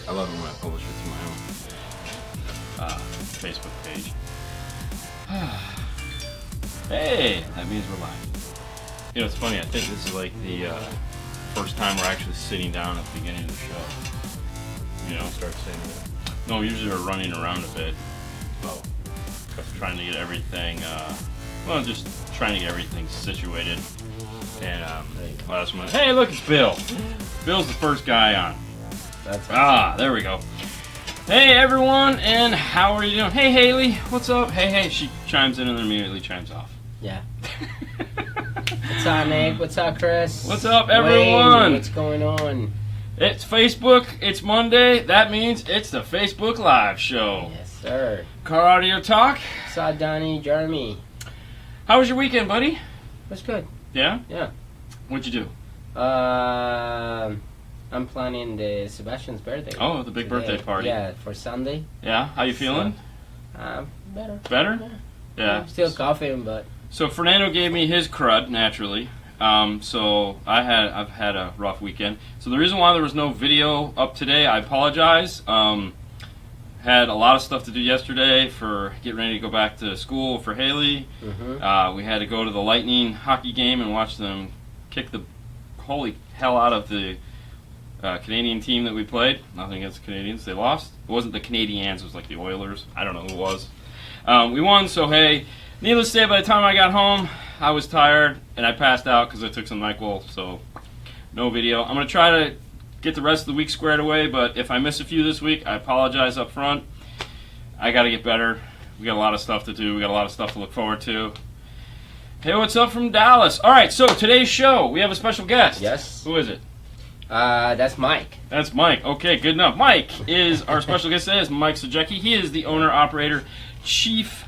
I love it when I publish it to my own Facebook page. Hey, that means we're live. You know, it's funny. I think this is like the first time we're actually sitting down at the beginning of the show. You know, Start saying that. no, usually we're running around a bit. Oh, Trying to get everything, just trying to get everything situated. And last month, hey, look, it's Bill. Bill's the first guy on. There we go. Hey, everyone, and how are you doing? Hey, Haley, what's up? Hey, she chimes in and then immediately chimes off. Yeah. What's up, Nick? What's up, Chris? What's up, everyone? Wayne, what's going on? It's Facebook. It's Monday. That means it's the Facebook Live show. Yes, sir. Car Audio Talk. What's up, Donnie, Jeremy? How was your weekend, buddy? That's good. Yeah? Yeah. What'd you do? I'm planning the Sebastian's birthday. Oh, the big birthday party. Yeah, for Sunday. Yeah? How you feeling? Better. Better? Yeah. I'm still coughing, but... So Fernando gave me his crud, naturally. So I've had a rough weekend. So the reason why there was no video up today, I apologize. Had a lot of stuff to do yesterday for getting ready to go back to school for Haley. Mm-hmm. We had to go to the Lightning hockey game and watch them kick the holy hell out of the Canadian team that we played. Nothing against the Canadians. They lost. It wasn't the Canadians. It was like the Oilers. I don't know who it was. We won, so hey, needless to say, by the time I got home, I was tired, and I passed out because I took some NyQuil, so no video. I'm going to try to get the rest of the week squared away, but if I miss a few this week, I apologize up front. I got to get better. We got a lot of stuff to do. We got a lot of stuff to look forward to. Hey, what's up from Dallas? All right, so today's show, we have a special guest. Yes. Who is it? That's Mike. That's Mike. Okay, good enough. Mike is our special guest today. Is Mike Sajecki. He is the owner, operator, chief,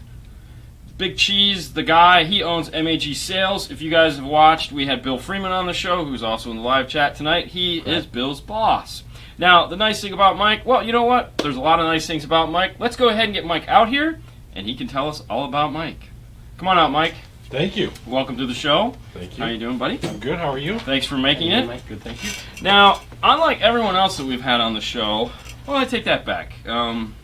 Big Cheese, the guy. He owns MAG Sales. If you guys have watched, we had Bill Freeman on the show, who's also in the live chat tonight. He is Bill's boss. Now, the nice thing about Mike, well, you know what? There's a lot of nice things about Mike. Let's go ahead and get Mike out here, and he can tell us all about Mike. Come on out, Mike. thank you. Welcome to the show. Thank you. How you doing, buddy? I'm good. How are you? Thanks for making Hey, it. Mike. Good, thank you. Now, unlike everyone else that we've had on the show, well, I take that back. I'm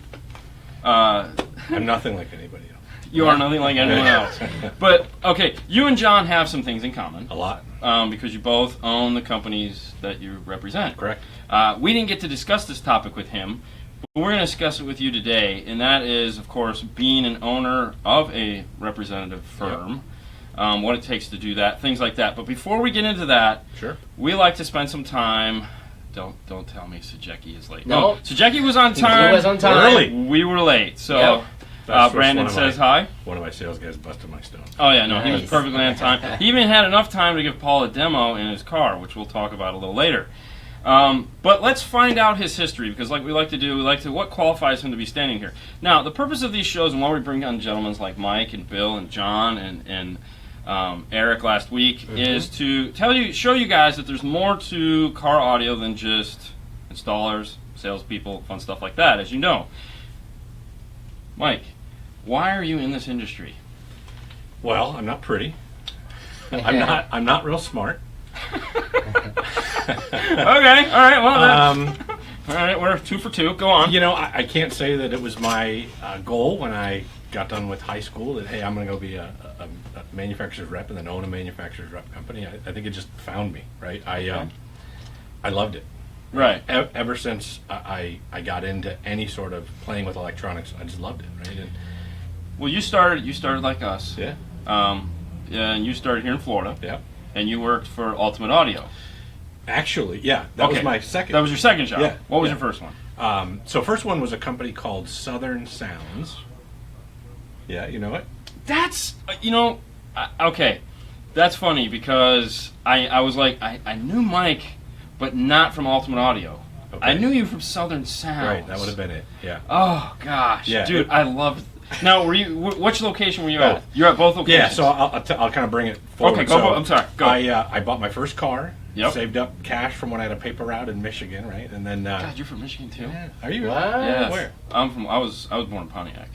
nothing like anybody else. You are nothing like anyone else. But, okay, you and John have some things in common. A lot. Because you both own the companies that you represent. Correct. We didn't get to discuss this topic with him, but we're going to discuss it with you today, and that is, of course, being an owner of a representative firm, what it takes to do that, things like that. But before we get into that, Sure. we like to spend some time. Don't tell me Sajecki is late. No. Sajecki was on time. He was on time. Early. We were late. So Yep. That's Brandon says hi. One of my sales guys busted my stone. Oh, yeah, no, he was Nice. perfectly on time. He even had enough time to give Paul a demo in his car, which we'll talk about a little later. But let's find out his history, because like we like to do, what qualifies him to be standing here. Now, the purpose of these shows, and why we bring on gentlemen like Mike and Bill and John and Eric last week, is to show you guys that there's more to car audio than just installers, salespeople, fun stuff like that, as you know. Mike, why are you in this industry? Well, I'm not pretty. I'm not real smart. Okay, all right, well, all right, we're 2 for 2. Go on. You know, I can't say that it was my goal when I got done with high school that, hey, I'm going to go be a manufacturer's rep and then own a manufacturer's rep company. I think it just found me, right? I loved it. Right. Ever since I got into any sort of playing with electronics, I just loved it, right? And Well, you started like us. yeah, And you started here in Florida. yeah. And you worked for Ultimate Audio. Actually, yeah, that was my second. That was your second job. Yeah, What was yeah. your first one? So first one was a company called Southern Sounds. Yeah, you know it? That's okay. That's funny because I was like I knew Mike, but not from Ultimate Audio. Okay. I knew you from Southern Sounds. Right, that would have been it. Yeah. Oh gosh, Yeah. dude, I loved. Now, were you? Which location were you at? You're at both locations. Yeah, so I'll kind of bring it forward. Okay, go. So I'm sorry. Go. I bought my first car. Yep. Saved up cash from when I had a paper route in Michigan, right? And then. God, you're from Michigan too. Yeah. Are you? What? Yes. Where? I'm from. I was born in Pontiac.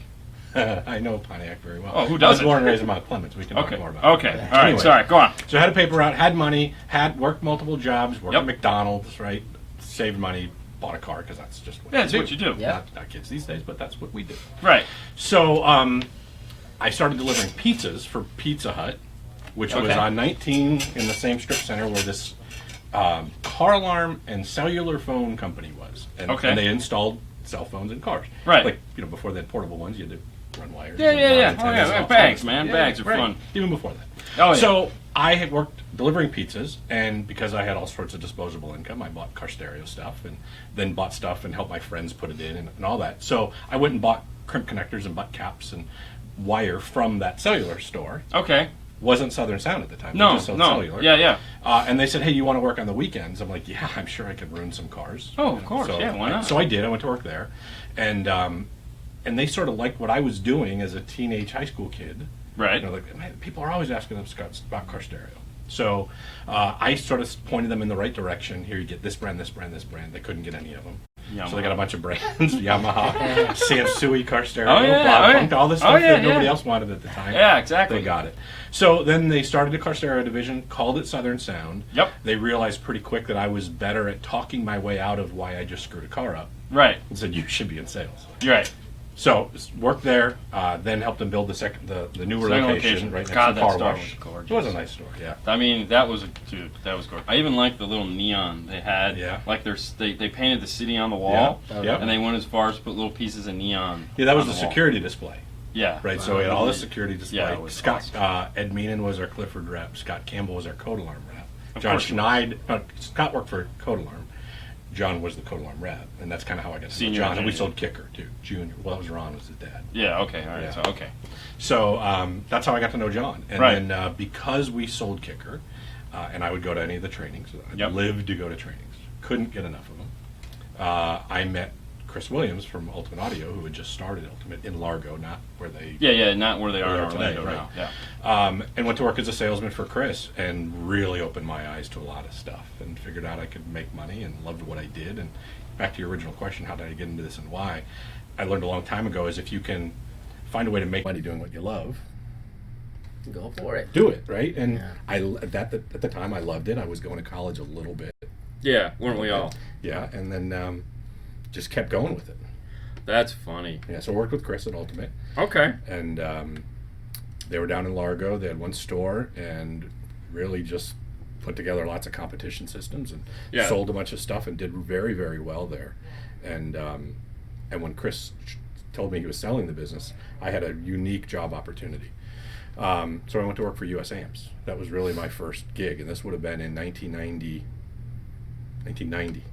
I know Pontiac very well. Oh, who I was doesn't? born and raised in Mount Clemens. We can Okay. talk more about it. Okay. All right. Anyway. Sorry. Go on. So I had a paper route, had money, had worked multiple jobs, worked Yep. at McDonald's, right? Saved money, bought a car because that's just what Yeah, it's what you do. Yeah. Not kids these days, but that's what we do. Right. So I started delivering pizzas for Pizza Hut, which was Okay. on 19 in the same strip center where this car alarm and cellular phone company was. And, Okay. and they installed cell phones in cars. Right. Like, before they had portable ones, you had to run wires. Yeah, and yeah, run yeah. antennas Oh, and yeah. all that Bags, stuff. man. Yeah, Bags are right. fun. Even before that. Oh, yeah. So I had worked delivering pizzas, and because I had all sorts of disposable income, I bought car stereo stuff, and then bought stuff and helped my friends put it in and all that. So I went and bought crimp connectors and butt caps and wire from that cellular store. Okay. Wasn't Southern Sound at the time. They No, just sold no. cellular. Yeah, yeah. And they said, hey, you want to work on the weekends? I'm like, yeah, I'm sure I could ruin some cars. Oh, of course. So Yeah, why not? So I did. I went to work there. And they sort of liked what I was doing as a teenage high school kid. Right. Like, man, people are always asking us about car stereo. So I sort of pointed them in the right direction. Here, you get this brand, this brand, this brand. They couldn't get any of them. Yamaha. So they got a bunch of brands. Yamaha, Sansui car stereo, Oh, yeah, Bob oh, yeah. Funk, all this Oh, stuff yeah, that nobody yeah. else wanted at the time. Yeah, exactly. They got it. So then they started a car stereo division, called it Southern Sound. Yep. They realized pretty quick that I was better at talking my way out of why I just screwed a car up, Right. and said, you should be in sales. You're right. So worked there, then helped them build the newer Second location right next God, to the that car store wash. was gorgeous. It was a nice store, yeah. I mean, that was gorgeous. I even liked the little neon they had. Yeah. Like they painted the city on the wall. Yeah. Yep. And they went as far as to put little pieces of neon. Yeah, that was on the wall. security display. Yeah. Right, so we had all the security display. Yeah, it was Scott, awesome. Ed Meenan was our Clifford rep. Scott Campbell was our Code Alarm rep. Of John course he was. Schneid, Scott worked for Code Alarm. John was the Code Alarm rep, and that's kind of how I got to know Senior John. And we engineer. sold Kicker too. Junior, well, that was Ron was his dad. Yeah. Okay. All right. Yeah. So okay. So that's how I got to know John. And Right. then because we sold Kicker, and I would go to any of the trainings, I Yep. lived to go to trainings. Couldn't get enough of them. I met Chris Williams from Ultimate Audio, who had just started Ultimate in Largo, not where they Yeah. Yeah. Not where they are Where in they are today, Orlando right. now. Yeah. and went to work as a salesman for Chris, and really opened my eyes to a lot of stuff, and figured out I could make money, and loved what I did. And back to your original question, how did I get into this and why? I learned a long time ago is if you can find a way to make money doing what you love, Go for it. do it, right? And Yeah. at the time I loved it. I was going to college a little bit, Yeah. Weren't we all? yeah, and then just kept going with it. That's funny. Yeah, so I worked with Chris at Ultimate. Okay. And they were down in Largo. They had one store and really just put together lots of competition systems and Yeah. sold a bunch of stuff and did very, very well there. And when Chris told me he was selling the business, I had a unique job opportunity. So I went to work for US Amps. That was really my first gig, and this would have been in 1990.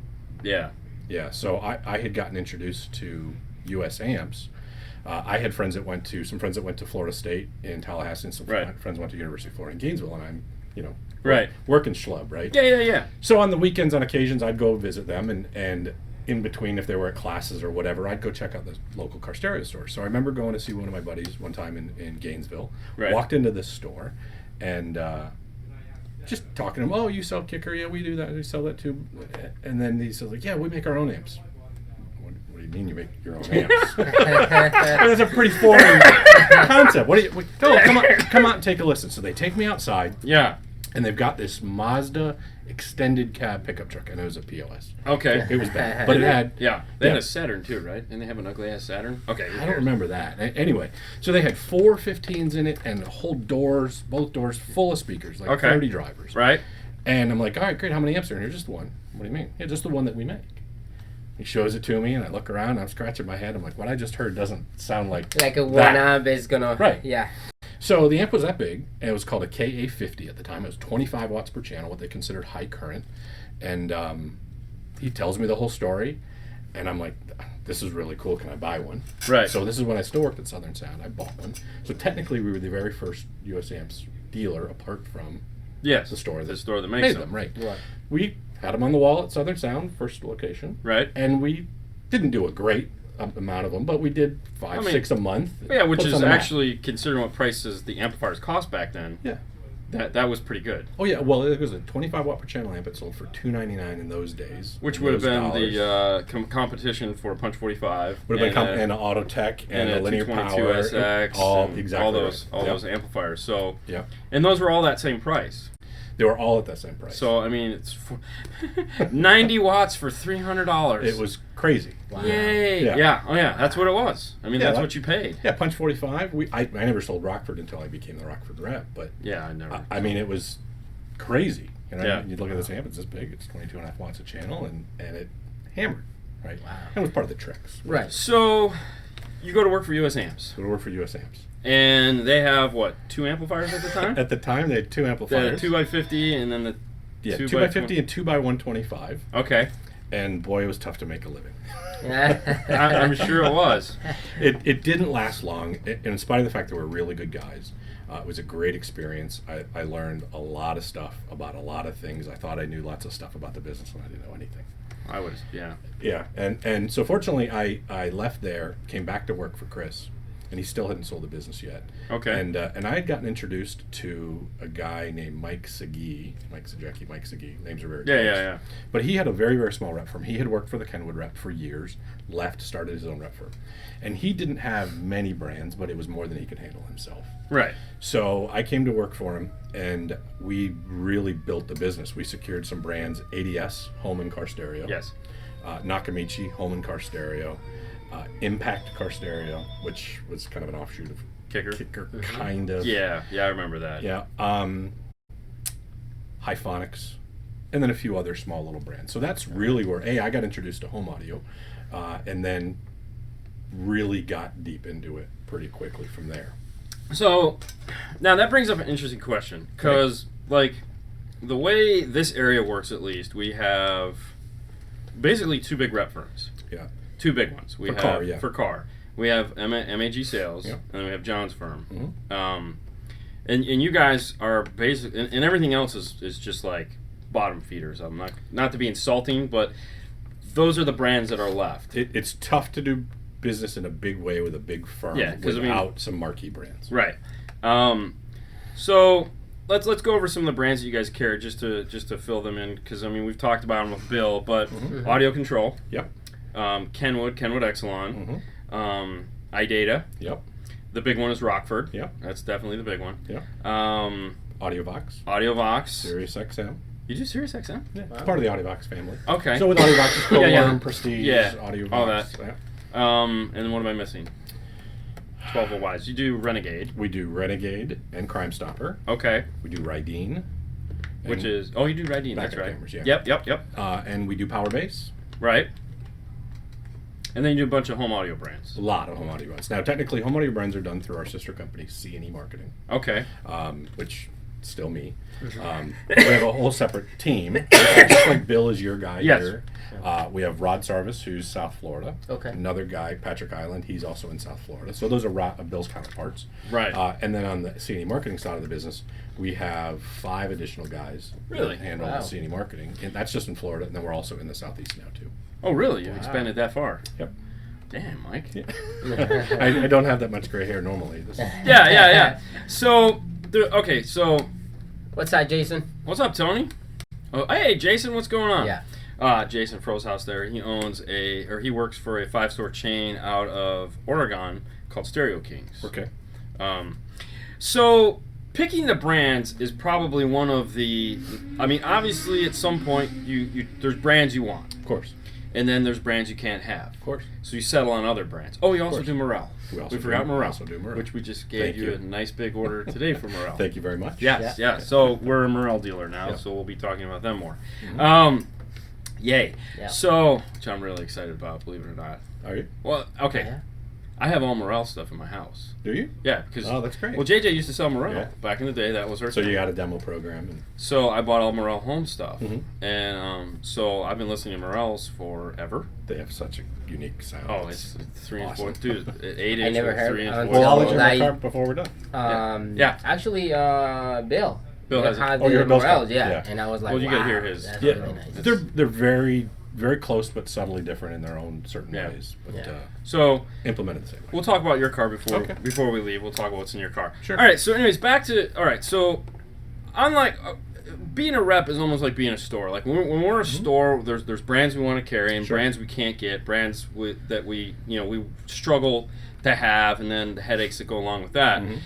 Yeah. Yeah, so I had gotten introduced to US Amps. I had friends that went to Florida State in Tallahassee, and some Right. friends went to University of Florida in Gainesville, and I'm, Right. working schlub, right? Yeah. Yeah. Yeah. So on the weekends, on occasions, I'd go visit them, and in between, if they were at classes or whatever, I'd go check out the local car stereo store. So I remember going to see one of my buddies one time in Gainesville. Right. Walked into this store, and just talking to him. Oh, you sell Kicker? Yeah, we do that. We sell that too. And then he says, like, yeah, we make our own amps. What do you mean you make your own amps? That's a pretty foreign concept. Come out and take a listen. So they take me outside, Yeah. and they've got this Mazda extended cab pickup truck, and it was a POS. Okay. It was bad, but it had. Yeah. They had Yeah. a Saturn too, right? Didn't they have an ugly ass Saturn? Okay. I don't remember that. Anyway, so they had 4 15s in it and whole doors, both doors full of speakers, like Okay. 30 drivers. Right. And I'm like, all right, great. How many amps are in here? Just the one. What do you mean? Yeah, just the one that we make. He shows it to me, and I look around. And I'm scratching my head. I'm like, what I just heard doesn't sound like Like a that. one amp is gonna. Right. Yeah. So the amp was that big, and it was called a KA50 at the time. It was 25 watts per channel, what they considered high current. And he tells me the whole story, and I'm like, this is really cool. Can I buy one? Right. So this is when I still worked at Southern Sound. I bought one. So technically, we were the very first US Amps dealer, apart from Yes. the store that makes made them. them. Right. Right. We had them on the wall at Southern Sound, first location. Right. And we didn't do a great amount of them, but we did 5, I mean, 6 a month. Yeah, which Put is some on the map. actually, considering what prices the amplifiers cost back then, Yeah. that was pretty good. Oh yeah, well it was a 25 watt per channel amp. It sold for $299 in those days. Which in would have those been dollars. the competition for a Punch 45. Would have been and an Autotech and a a linear 222 power. SX, All and exactly. all those right. Yep. those amplifiers. So, Yep. and those were all that same price. They were all at the same price. So I mean, it's 90 watts for $300. It was crazy. Wow. Yay! Yeah. Yeah. Oh yeah, that's what it was. I mean, Yeah, that's that- what you paid. Yeah, Punch 45. I never sold Rockford until I became the Rockford rep, but Yeah, I never. I mean, it was crazy. You know, Yeah. you'd look at this amp, it's this big, it's 22.5 watts a channel, and it hammered, right? Wow. And it was part of the tricks. Right. So, you go to work for US Amps, So we worked for US Amps. and they have what, 2 amplifiers at the time? At the time, they had 2 The amplifiers. 2x50, and then the yeah, 2 2 by 50 and 2 by 125. Okay, And boy, it was tough to make a living. I'm sure it was. It didn't last long, in spite of the fact that we're really good guys. It was a great experience. I learned a lot of stuff about a lot of things. I thought I knew lots of stuff about the business, and I didn't know anything. I was, yeah. Yeah, and so fortunately, I left there, came back to work for Chris, and he still hadn't sold the business yet. Okay. And I had gotten introduced to a guy named Sajecki. Names are very Yeah, close. yeah. But he had a very, very small rep firm. He had worked for the Kenwood rep for years, left, started his own rep firm. And he didn't have many brands, but it was more than he could handle himself. Right. So I came to work for him, and we really built the business. We secured some brands: ADS, home and car stereo. Yes. Nakamichi, home and car stereo. Impact car stereo, which was kind of an offshoot of Kicker. kind of. Yeah, I remember that. Yeah. Hyphonics, and then a few other small little brands. So that's really where I got introduced to home audio, and then really got deep into it pretty quickly from there. So, now that brings up an interesting question, because, like, the way this area works, at least, we have basically 2 big rep firms. Yeah. 2 big ones. We For have car, yeah. For car. We have MAG Sales, Yeah. and then we have John's firm. Mhm. And you guys are basic, and everything else is just like bottom feeders. I'm not to be insulting, but those are the brands that are left. It's tough to do business in a big way with a big firm Yeah, 'cause, without some marquee brands. Right. So let's go over some of the brands that you guys carry just to fill them in, because I mean we've talked about them with Bill, but Audio Control, Yep. Kenwood Exelon, iData. Yep. The big one is Rockford. Yep. That's definitely the big one. Yep. AudioVox. AudioVox. Sirius XM. You do Sirius XM? Yeah. It's part of the AudioVox family. Okay. So with AudioVox, it's Yeah, yeah. Prestige, Yeah, AudioVox. all that. Yeah. And then what am I missing? 12 volt wise. You do Renegade. We do Renegade and Crime Stopper. Okay. We do Rydeen. Which and- is you do Rydeen. That's Backup right. cameras, yeah. Yep. and we do Power Bass. Right. And then you do a bunch of home audio brands. A lot of home audio brands. Now, technically, home audio brands are done through our sister company, C&E Marketing, Okay. which still me. We have a whole separate team. Just like Bill is your guy Yes. here. We have Rod Sarvis, who's South Florida. Okay. Another guy, Patrick Island, he's also in South Florida. So those are Bill's counterparts. Right. And then on the C&E Marketing side of the business, we have 5 additional guys Really? that handle Wow. the C&E Marketing. And that's just in Florida, and then we're also in the Southeast now, too. Oh, really? You've Wow. expanded that far? Yep. Damn, Mike. I don't have that much gray hair normally. Yeah. So, so What's that, Jason? what's up, Tony? Oh, hey, Jason, what's going on? Yeah. Jason Froshouse there. He he works for a 5-store chain out of Oregon called Stereo Kings. Okay. So picking the brands is probably one of the. I mean, obviously, at some point, you there's brands you want, Of course. and then there's brands you can't have. Of course. So you settle on other brands. Oh, we also course. do Morel. We forgot Morel. also do Morel. Which we just gave Thank you you. a nice big order today for Morel. Thank you very much. Yes, Yeah. yeah. So we're a Morel dealer now, Yeah. so we'll be talking about them more. Mhm. Yay. Yeah. So, which I'm really excited about, believe it or not. Are you? Well, okay. Yeah. I have all Morel stuff in my house. Do you? Yeah, because Oh, that's great. well, JJ used to sell Morel Yeah. back in the day. That was her. So thing. you got a demo program. And So I bought all Morel home stuff, Mhm. and so I've been listening to Morels forever. they have such a unique sound. Oh, it's 3 and 4, awesome. dude. 8-inch, never or heard- 3 and 4. Well, I'll let you Well, in my I- car before we're done. Yeah. Actually, Bill. Bill has it. had Oh, the you're a Bill's Morels, guy. yeah. Yeah. And I was like, Well, you gotta wow, hear his. That's Yeah, really nice. they're very, very close but subtly different in their own certain Yeah. ways. But Yeah. So implemented the same way. we'll talk about your car before Okay. before we leave. We'll talk about what's in your car. Sure. All right. So, anyways, back to So, unlike being a rep is almost like being a store. Like when we're a store, there's brands we want to carry and Sure. brands we can't get, brands that we struggle to have, and then the headaches that go along with that. Mhm.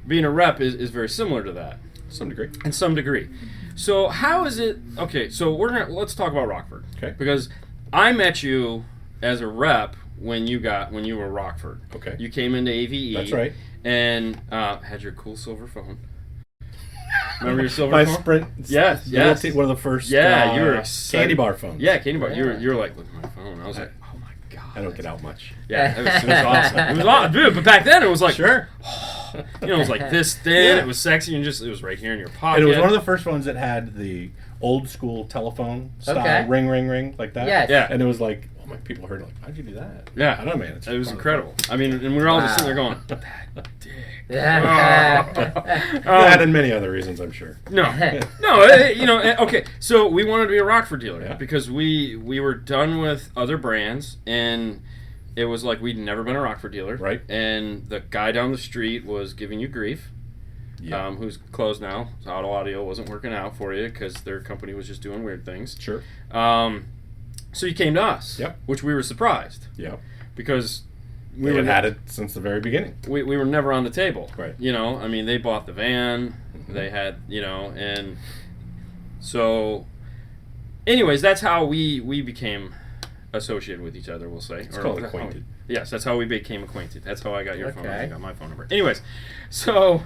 Being a rep is very similar to that To some degree. in some degree. So how is it? Okay, so let's talk about Rockford. Okay. Because I met you as a rep when you were Rockford. Okay. You came into AVE. That's right. And had your cool silver phone. Remember your silver My phone? Sprint. Yes. One of the first. Yeah, you were excited. Candy bar phones. Yeah, candy bar. You were like, look at my phone. I was like, oh my god. I don't get out much. Yeah, it was awesome. It was awesome, dude. But back then it was like, Sure. it was like this thin. Yeah. It was sexy and it was right here in your pocket. And it was one of the first ones that had the old school telephone style ring, ring, ring like that. Yes. Yeah. And it was like, oh my, people heard like, how'd you do that? Yeah. I don't know, man. It was incredible. I mean, and we were all just sitting there going, that dick. That and many other reasons, I'm sure. No, okay. So we wanted to be a Rockford dealer because we were done with other brands, and it was like we'd never been a Rockford dealer, Right. And the guy down the street was giving you grief. Yeah. Who's closed now. Auto Audio wasn't working out for you because their company was just doing weird things. Sure. So you came to us, which we were surprised. Yeah. Because we had it since the very beginning. We were never on the table. Right. I mean, they bought the van. Mm-hmm. They had, and so, anyways, that's how we became associated with each other, we'll say. It's called acquainted. Yes, that's how we became acquainted. That's how I got your phone number. I got my phone number. Anyways, so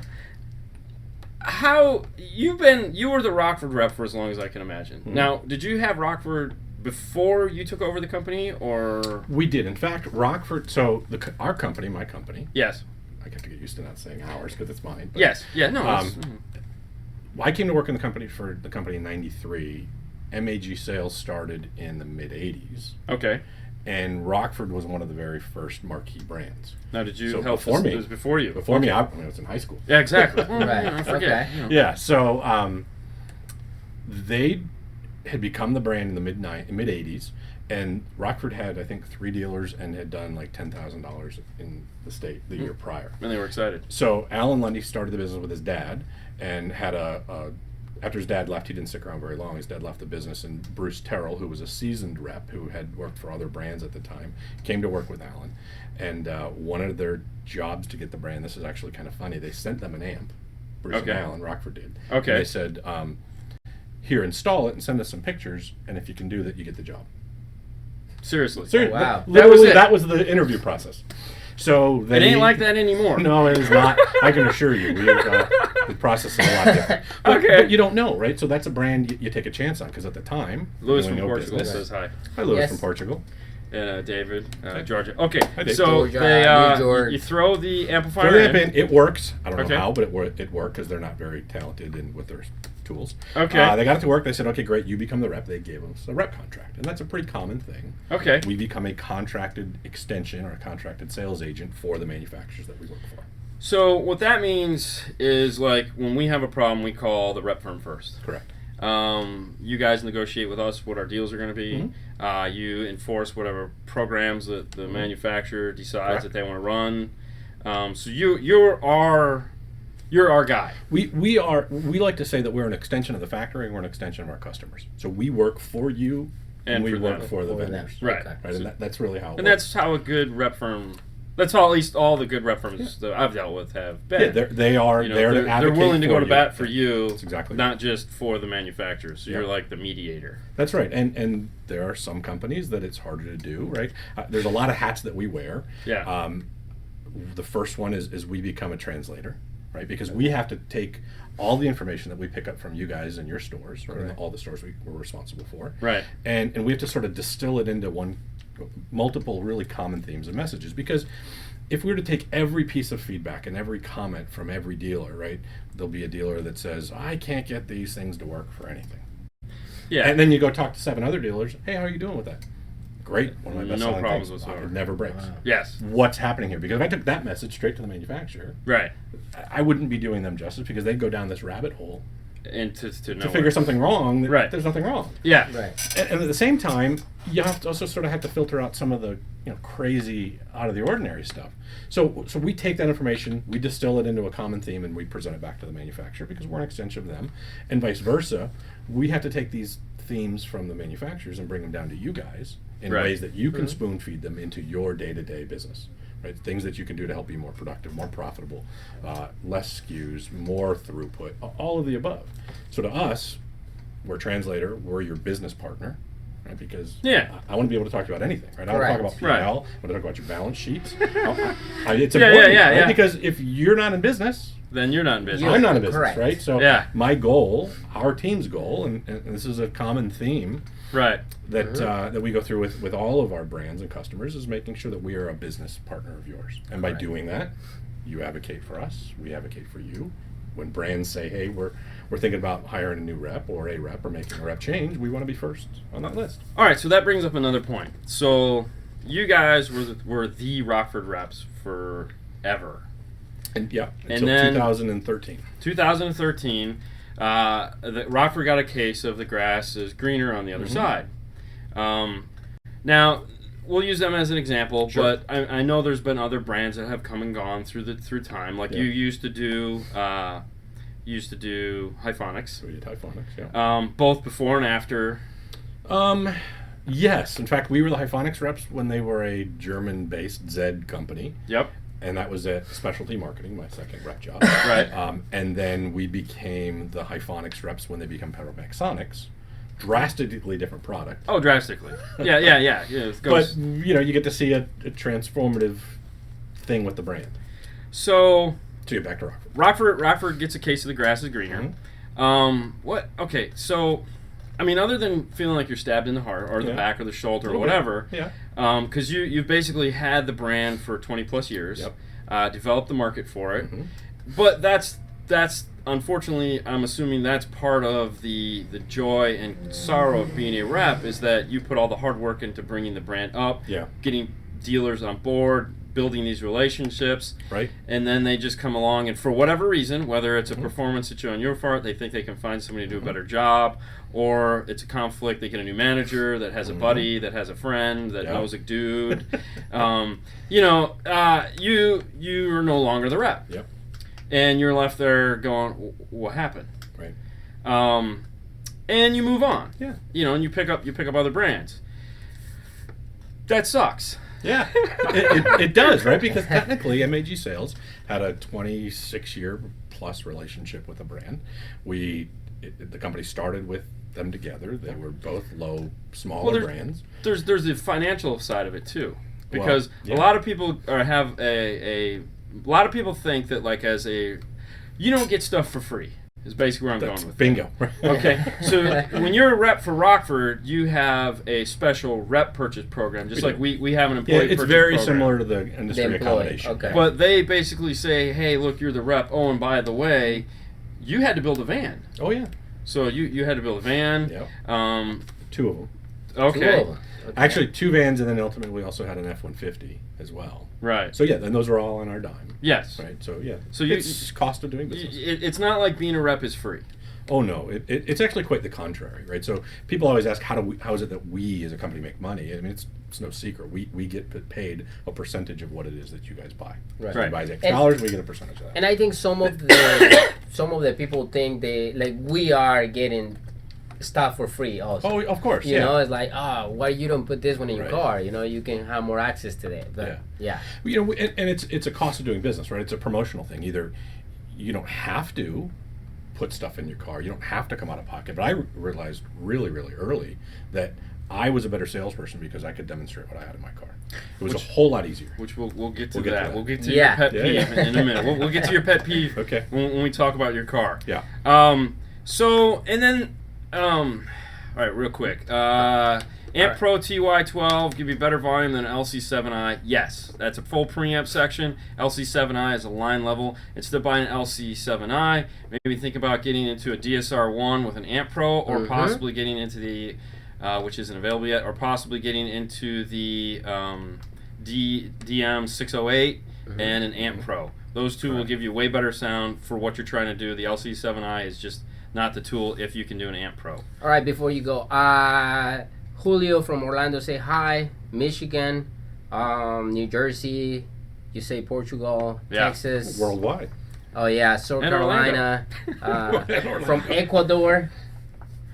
you were the Rockford rep for as long as I can imagine. Mm-hmm. Now, did you have Rockford before you took over the company, or? We did. In fact, Rockford, so our company, my company. Yes. I have to get used to not saying ours because it's mine. But, yes. Yeah, no. I came to work in the company in 93. MAG sales started in the mid-'80s. Okay. And Rockford was one of the very first marquee brands. Now, did you help before me? It was before you. Before me, I was in high school. Yeah, exactly. Right. I forget. Okay. Yeah, so they had become the brand in the mid-'80s, and Rockford had, I think, 3 dealers and had done like $10,000 in the state the year prior. And they were excited. So Alan Lundy started the business with his dad, and had after his dad left, he didn't stick around very long. His dad left the business, and Bruce Terrell, who was a seasoned rep who had worked for other brands at the time, came to work with Alan. And one of their jobs to get the brand, this is actually kind of funny, they sent them an amp. Bruce and Alan, Rockford did. Okay. And they said, here, install it and send us some pictures, and if you can do that, you get the job. Seriously. Oh, wow. That was the interview process. So it ain't like that anymore. No, it is not. I can assure you. The process is a lot different. But you don't know, right? So that's a brand you take a chance on, because at the time... Louis from Portugal says hi. Hi, Louis from Portugal. And David, Georgia. Okay, David. so Georgia, you throw the amplifier in. It works. I don't know how, but it worked because they're not very talented with their tools. Okay. They got it to work. They said, okay, great, you become the rep. They gave us a rep contract. And that's a pretty common thing. Okay. We become a contracted extension or a contracted sales agent for the manufacturers that we work for. So what that means is, like, when we have a problem, we call the rep firm first. Correct. You guys negotiate with us what our deals are going to be. Mm-hmm. You enforce whatever programs that the manufacturer decides that they want to run. So you're our guy. We like to say that we're an extension of the factory and we're an extension of our customers. So we work for you and we work for the vendors. Right. Right. And that's really how it works. That's how a good rep firm. That's how at least all the good rep firms that I've dealt with have been. Yeah, they're willing to go to bat for you. That's exactly not right. just for the manufacturer. So you're like the mediator. That's right. And there are some companies that it's harder to do, right? There's a lot of hats that we wear. Yeah. The first one is we become a translator, right? Because we have to take all the information that we pick up from you guys in your stores, right? All the stores we're responsible for. Right. And we have to sort of distill it into multiple really common themes and messages, because if we were to take every piece of feedback and every comment from every dealer, right, there'll be a dealer that says, I can't get these things to work for anything. Yeah. And then you go talk to 7 other dealers, hey, how are you doing with that? Great, one of my best selling problems things. whatsoever. It never breaks. Wow. Yes. What's happening here? Because if I took that message straight to the manufacturer, right, I wouldn't be doing them justice, because they'd go down this rabbit hole and to figure something wrong. Right. There's nothing wrong. Yeah. Right. And at the same time, you have to also sort of have to filter out some of the crazy, out of the ordinary stuff. So we take that information, we distill it into a common theme, and we present it back to the manufacturer, because we're an extension of them, and vice versa. We have to take these themes from the manufacturers and bring them down to you guys in ways that you can spoon feed them into your day-to-day business. Right? Things that you can do to help be more productive, more profitable, less SKUs, more throughput, all of the above. So to us, we're a translator, we're your business partner. Right, because Yeah. I want to be able to talk to you about anything, right? I want to talk about P&L, Right. I want to talk about your balance sheets. It's Yeah, important, yeah, right? yeah. Because if you're not in business, Then you're not in business. I'm not in business, Correct. right? So Yeah. my goal, our team's goal, and this is a common theme Right. that that we go through with all of our brands and customers, is making sure that we are a business partner of yours. And by doing that, you advocate for us, we advocate for you. When brands say, hey, we're thinking about hiring a new rep or a rep or making a rep change, we want to be first on that list. All right, so that brings up another point. So you guys were the Rockford reps forever. And yeah, And until then- 2013. 2013, Rockford got a case of the grass is greener on the other side. Now, we'll use them as an example, Sure. but I know there's been other brands that have come and gone through time. Like Yeah. you used to do Hyphonics, So we did Hyphonics, yeah. both before and after. Yes. In fact, we were the Hyphonics reps when they were a German-based Z company. Yep. And that was at Specialty Marketing, my second rep job. Right. And then we became the Hyphonics reps when they became Petromaxonics. Drastically different product. Oh, drastically. Yeah. It goes- But, you get to see a transformative thing with the brand. So To get back to Rockford. Rockford gets a case of the grass is greener. What? Okay, so I mean, other than feeling like you're stabbed in the heart or the Yeah. back or the shoulder or Little bit. whatever, Yeah. because you've basically had the brand for 20 plus years, developed the market for it, but that's unfortunately, I'm assuming that's part of the joy and sorrow of being a rep, is that you put all the hard work into bringing the brand up, Yeah. getting dealers on board, building these relationships, Right. and then they just come along and for whatever reason, whether it's a performance issue on your part, they think they can find somebody to do a better job, or it's a conflict, they get a new manager that has a buddy, that has a friend, that knows a dude. You are no longer the rep. Yep. And you're left there going, what happened? Right. And you move on. Yeah. And you pick up other brands. That sucks. Yeah, it does, right? Because technically, MAG Sales had a 26-year plus relationship with a brand. The company started with them together. They were both smaller brands. There's the financial side of it too, because Well, yeah. a lot of people have a lot of people think that you don't get stuff for free. Is basically where I'm That's going with bingo. Okay, so when you're a rep for Rockford, you have a special rep purchase program, just like we have an employee it's purchase very program. similar to the industry The employee, accommodation. okay. But they basically say, hey, look, you're the rep. Oh, and by the way, you had to build a van. Oh yeah, So you had to build a van. Yep. Two of them. Okay. Cool. Okay. Actually, two vans, and then ultimately we also had an F-150 as well. Right. So yeah, then those are all on our dime. Yes. Right. So yeah. So it's cost of doing business. It's not like being a rep is free. Oh no, it's actually quite the contrary, right? So people always ask, how is it that we as a company make money? I mean, it's no secret. We get paid a percentage of what it is that you guys buy. Right. So Right. you buy X And- dollars, we get a percentage of that. And I think some of the people think we are getting stuff for free also. Oh, of course. You know, it's like, why you don't put this one in your Right. car? You can have more access to that. But yeah. And it's a cost of doing business, right? It's a promotional thing. Either you don't have to put stuff in your car, you don't have to come out of pocket. But I realized really, really early that I was a better salesperson because I could demonstrate what I had in my car. It was a whole lot easier. Which we'll get to We'll get to that. that. We'll get to Yeah. your pet Yeah, peeve yeah. in a minute. We'll get to your pet peeve Okay. when we talk about your car. Yeah. So, and then, all right, real quick. Amp Pro TY12 give you better volume than an LC7i. Yes, that's a full preamp section. LC7i is a line level. Instead of buying an LC7i, maybe think about getting into a DSR1 with an Amp Pro, or possibly getting into the, which isn't available yet, or possibly getting into the DM608 and an Amp Pro. Those two will give you way better sound for what you're trying to do. The LC7i is just not the tool if you can do an Amp Pro. All right, before you go, Julio from Orlando say hi. Michigan, New Jersey, you say Portugal, Yeah. Texas. Worldwide. Oh yeah, South And Carolina, Orlando. from Ecuador.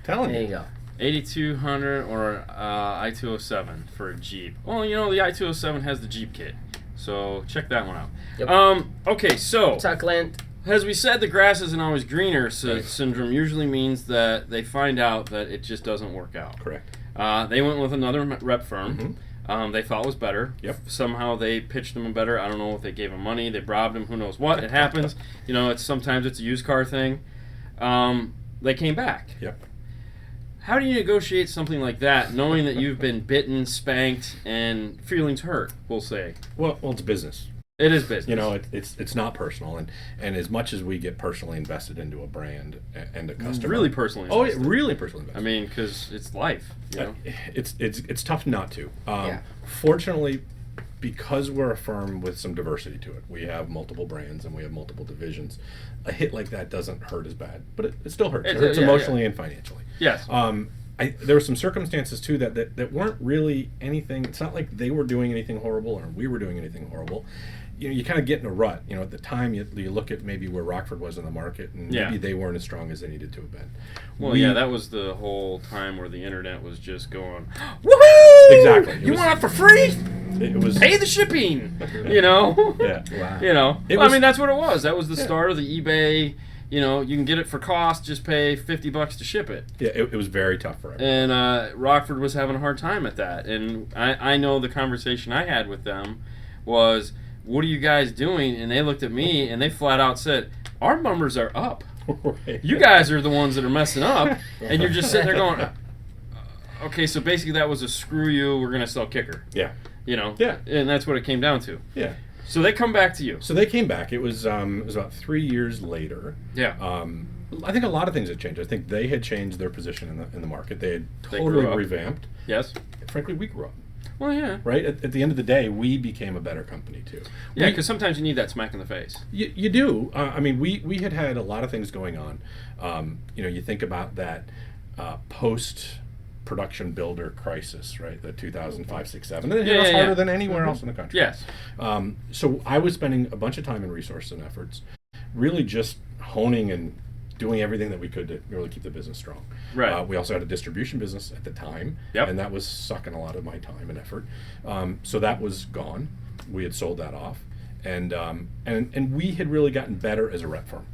Telling There you. you go. 8200 or i207 for a Jeep. Well, the i207 has the Jeep kit, so check that one out. Yep. Okay, so Tuckland. as we said, the grass isn't always greener. Syndrome usually means that they find out that it just doesn't work out. Correct. They went with another rep firm. They thought was better. Yep. Somehow they pitched them better. I don't know if they gave him money, they bribed him, who knows what. It happens. Sometimes it's a used car thing. They came back. Yep. How do you negotiate something like that, knowing that you've been bitten, spanked, and feelings hurt? We'll say. Well, it's business. It is business. It's not personal, and as much as we get personally invested into a brand and a customer, really personally. Oh, yeah, really personally invested. I mean, because it's life. It's tough not to. Fortunately, because we're a firm with some diversity to it, we have multiple brands and we have multiple divisions. A hit like that doesn't hurt as bad, but it still hurts. It hurts emotionally and financially. Yes. There were some circumstances too that weren't really anything. It's not like they were doing anything horrible or we were doing anything horrible. You kind of get in a rut. At the time you look at maybe where Rockford was in the market, and maybe they weren't as strong as they needed to have been. Well, that was the whole time where the internet was just going, woohoo! Exactly. You want it for free? It was pay the shipping. Yeah. Wow. I mean, that's what it was. That was the start of the eBay. You can get it for cost. Just pay $50 to ship it. Yeah, it was very tough for everyone. And Rockford was having a hard time at that. And I know the conversation I had with them was, what are you guys doing? And they looked at me and they flat out said, our numbers are up. Right. You guys are the ones that are messing up. And you're just sitting there going, okay, so basically that was a screw you, we're going to sell kicker. Yeah. Yeah. And that's what it came down to. Yeah. So they come back to you. So they came back. It was about 3 years later. Yeah. I think a lot of things had changed. I think they had changed their position in the market. They had totally revamped. Yes. Frankly, we grew up. Well, yeah. Right? At the end of the day, we became a better company, too. Yeah, because sometimes you need that smack in the face. You do. I mean, we had a lot of things going on. You think about that post-production builder crisis, right? The 2005, 6, 7. And it hit us harder than anywhere else in the country. Yes. So I was spending a bunch of time and resources and efforts really just honing and doing everything that we could to really keep the business strong. Right. We also had a distribution business at the time, and that was sucking a lot of my time and effort. So that was gone. We had sold that off, and we had really gotten better as a rep firm.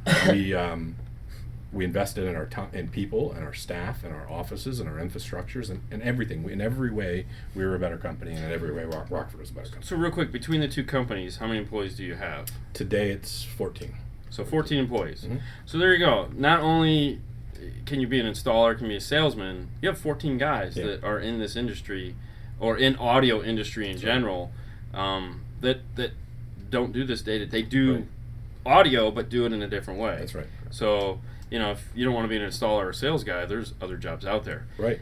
We invested in our in people and our staff and our offices and our infrastructures and everything. In every way, we were a better company, and in every way, Rockford was a better company. So real quick, between the two companies, how many employees do you have? Today, it's 14. So 14 employees. Mm-hmm. So there you go. Not only can you be an installer, can be a salesman, you have 14 guys that are in this industry or in audio industry in general that don't do this day. They do audio, but do it in a different way. That's right. So, if you don't want to be an installer or a sales guy, there's other jobs out there. Right.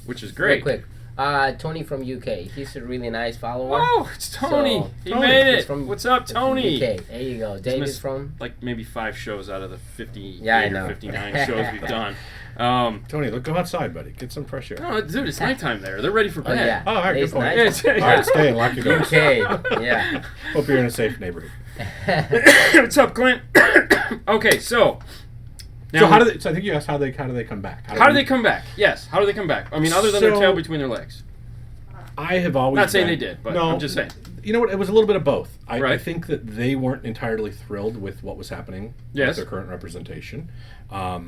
Which is great. Real quick. Tony from UK. He's a really nice follower. Oh, it's Tony. So, he made it. From, What's up, Tony? UK. There you go. David's from? Like maybe 5 shows out of the 58 or 59 shows we've done. Tony, look, go outside, buddy. Get some fresh air. No, dude, it's nighttime there. They're ready for bed. Yeah. Oh, all right, good point. Nice. All right, stay and lock your doors. UK. Yeah. Hope you're in a safe neighborhood. What's up, Clint? Okay, so... Now, so I think you asked how do they come back? How do they come back? Yes, how do they come back? I mean, other than their tail between their legs. I have always not saying they did, but I'm just saying. You know what? It was a little bit of both. I think that they weren't entirely thrilled with what was happening with their current representation. I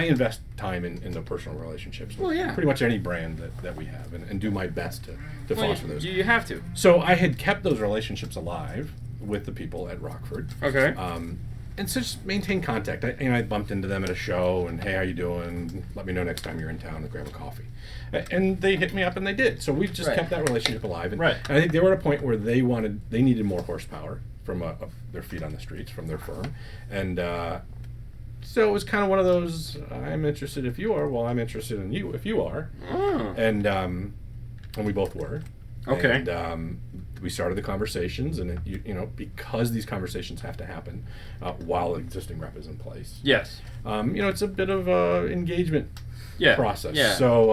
invest time in the personal relationships with pretty much any brand that we have and do my best to foster those. You have to. So I had kept those relationships alive with the people at Rockford. Okay. And so just maintain contact. I bumped into them at a show and, hey, how you doing? Let me know next time you're in town to grab a coffee. And they hit me up and they did. So we've just kept that relationship alive. And, and I think they were at a point where they needed more horsepower from their feet on the streets from their firm. And so it was kind of one of those, I'm interested if you are, well, I'm interested in you if you are. Oh. And we both were. Okay. And we started the conversations, and because these conversations have to happen while an existing rep is in place. Yes. It's a bit of a engagement process. Yeah. So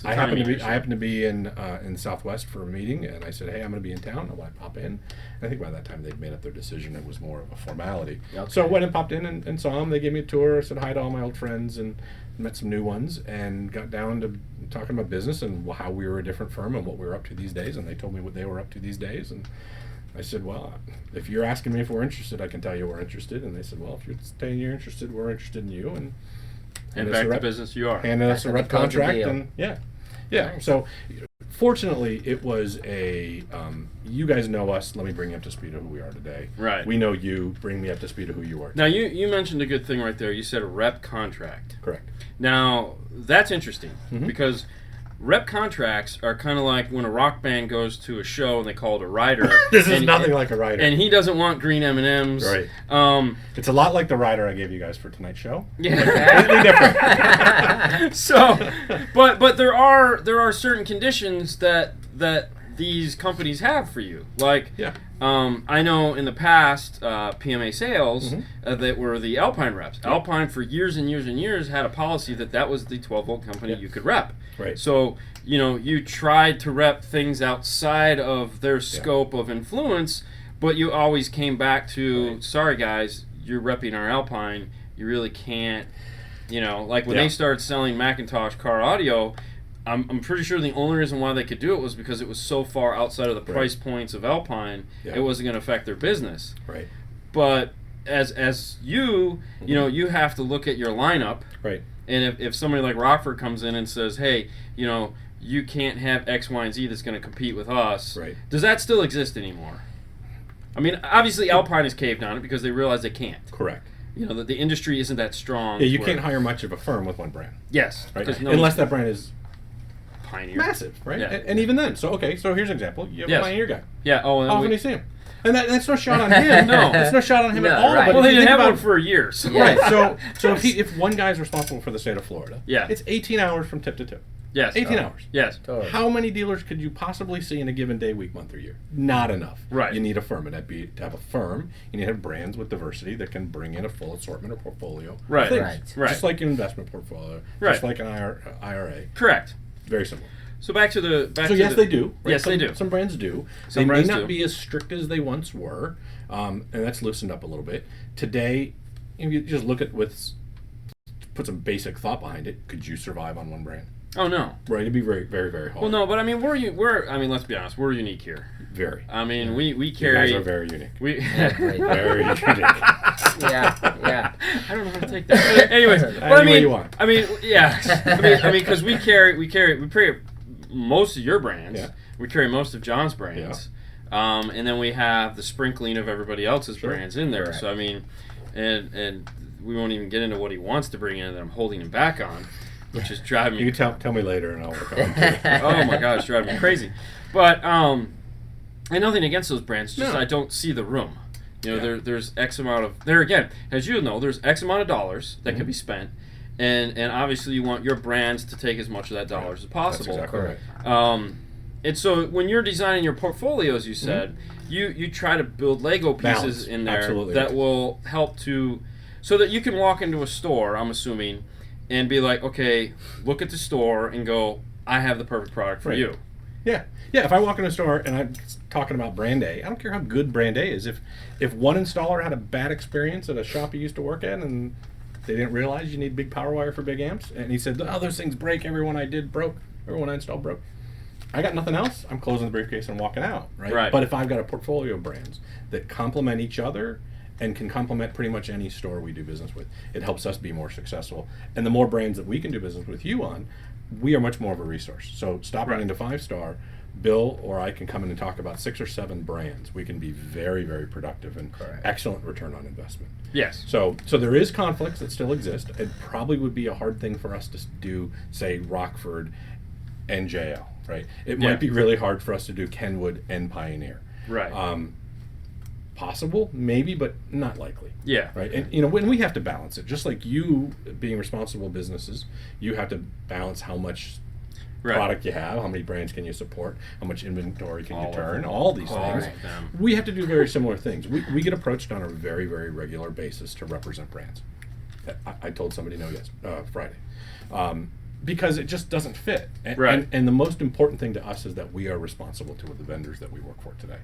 I happened to be in Southwest for a meeting, and I said, hey, I'm going to be in town. Will I pop in? And I think by that time they'd made up their decision. It was more of a formality. Okay. So I went and popped in and saw them. They gave me a tour, said hi to all my old friends, and met some new ones, and got down to talking about business and how we were a different firm and what we were up to these days. And they told me what they were up to these days, and I said, well, if you're asking me if we're interested, I can tell you we're interested. And they said, well, if you're saying you're interested, we're interested in you. And back to business you are. Handed us a rep contract. And yeah. Nice. So fortunately, it was you guys know us. Let me bring you up to speed of who we are today. Right. We know you. Bring me up to speed of who you are today. Now, you mentioned a good thing right there. You said a rep contract. Correct. Now, that's interesting because rep contracts are kind of like when a rock band goes to a show and they call it a rider. This is nothing like a rider. And he doesn't want green M&Ms. Right. It's a lot like the rider I gave you guys for tonight's show. Yeah. Completely different. So, but there are certain conditions that these companies have for you. Like, I know in the past, PMA Sales, that were the Alpine reps. Yep. Alpine for years and years and years had a policy that was the 12-volt company you could rep. Right. So, you tried to rep things outside of their scope of influence, but you always came back to, sorry guys, you're repping our Alpine, you really can't, like when they started selling Macintosh car audio, I'm pretty sure the only reason why they could do it was because it was so far outside of the price points of Alpine, it wasn't going to affect their business. Right. But as you have to look at your lineup. Right. And if somebody like Rockford comes in and says, hey, you can't have X, Y, and Z that's going to compete with us. Right. Does that still exist anymore? I mean, obviously Alpine has caved on it because they realize they can't. Correct. That the industry isn't that strong. Yeah, you can't hire much of a firm with one brand. Yes. Right. Unless that brand is Pioneer. Massive, right? Yeah. And even then. So here's an example. You have a Pioneer guy. Yeah. Oh, and how often do you see him? And that's no shot on him. No. It's no shot on him at all. Right. But well, if they you didn't think have about one for years. Right. So if one guy is responsible for the state of Florida, it's 18 hours from tip to tip. Yes. 18 hours. Yes. Totally. How many dealers could you possibly see in a given day, week, month, or year? Not enough. Right. You need a firm. And to have a firm, you need to have brands with diversity that can bring in a full assortment or portfolio. of Right. things. Right. Just like an investment portfolio. Right. Just like an IRA. Correct. Very simple. So back to the they do. Right? Yes, they do. Some brands do. Some they brands may not do. be as strict as they once were, and that's loosened up a little bit. Today, if you just look at put some basic thought behind it. Could you survive on one brand? Oh no. Right, it'd be very, very, very hard. Well, no, but I mean, let's be honest, we're unique here. Very. I mean, we carry. You guys are very unique. Very unique. Yeah. I don't know how to take that. Anyways, Any way you want. I mean, yeah. I mean, because we carry most of your brands. Yeah. We carry most of John's brands. Yeah. And then we have the sprinkling of everybody else's brands in there. Correct. So I mean, and we won't even get into what he wants to bring in that I'm holding him back on, which is driving me. You can tell me later, and I'll work on it. Oh my God, it's driving me crazy. But and nothing against those brands, just I don't see the room. There's X amount of there again, as you know, there's X amount of dollars that can be spent. And obviously you want your brands to take as much of that dollars as possible. That's exactly right. And so when you're designing your portfolio, as you said, you try to build Lego pieces in there that will help so that you can walk into a store, I'm assuming, and be like, okay, look at the store and go, I have the perfect product for you. Yeah. Yeah, if I walk in a store and I'm talking about brand A, I don't care how good brand A is. If one installer had a bad experience at a shop he used to work at and they didn't realize you need big power wire for big amps, and he said, oh, those things break, everyone I installed broke. I got nothing else. I'm closing the briefcase and walking out, right? But if I've got a portfolio of brands that complement each other and can complement pretty much any store we do business with, it helps us be more successful. And the more brands that we can do business with you on, we are much more of a resource. So stopping into 5-star, Bill or I can come in and talk about 6 or 7 brands. We can be very, very productive and excellent return on investment. Yes. So there is conflicts that still exist. It probably would be a hard thing for us to do, say, Rockford and JL, right? It might be really hard for us to do Kenwood and Pioneer. Right. Possible, maybe, but not likely. Yeah. Right. And when we have to balance it, just like you being responsible businesses, you have to balance how much product you have, how many brands can you support, how much inventory can you turn, all these things. We have to do very similar things. We get approached on a very, very regular basis to represent brands. I told somebody no Friday. Because it just doesn't fit. And the most important thing to us is that we are responsible to the vendors that we work for today.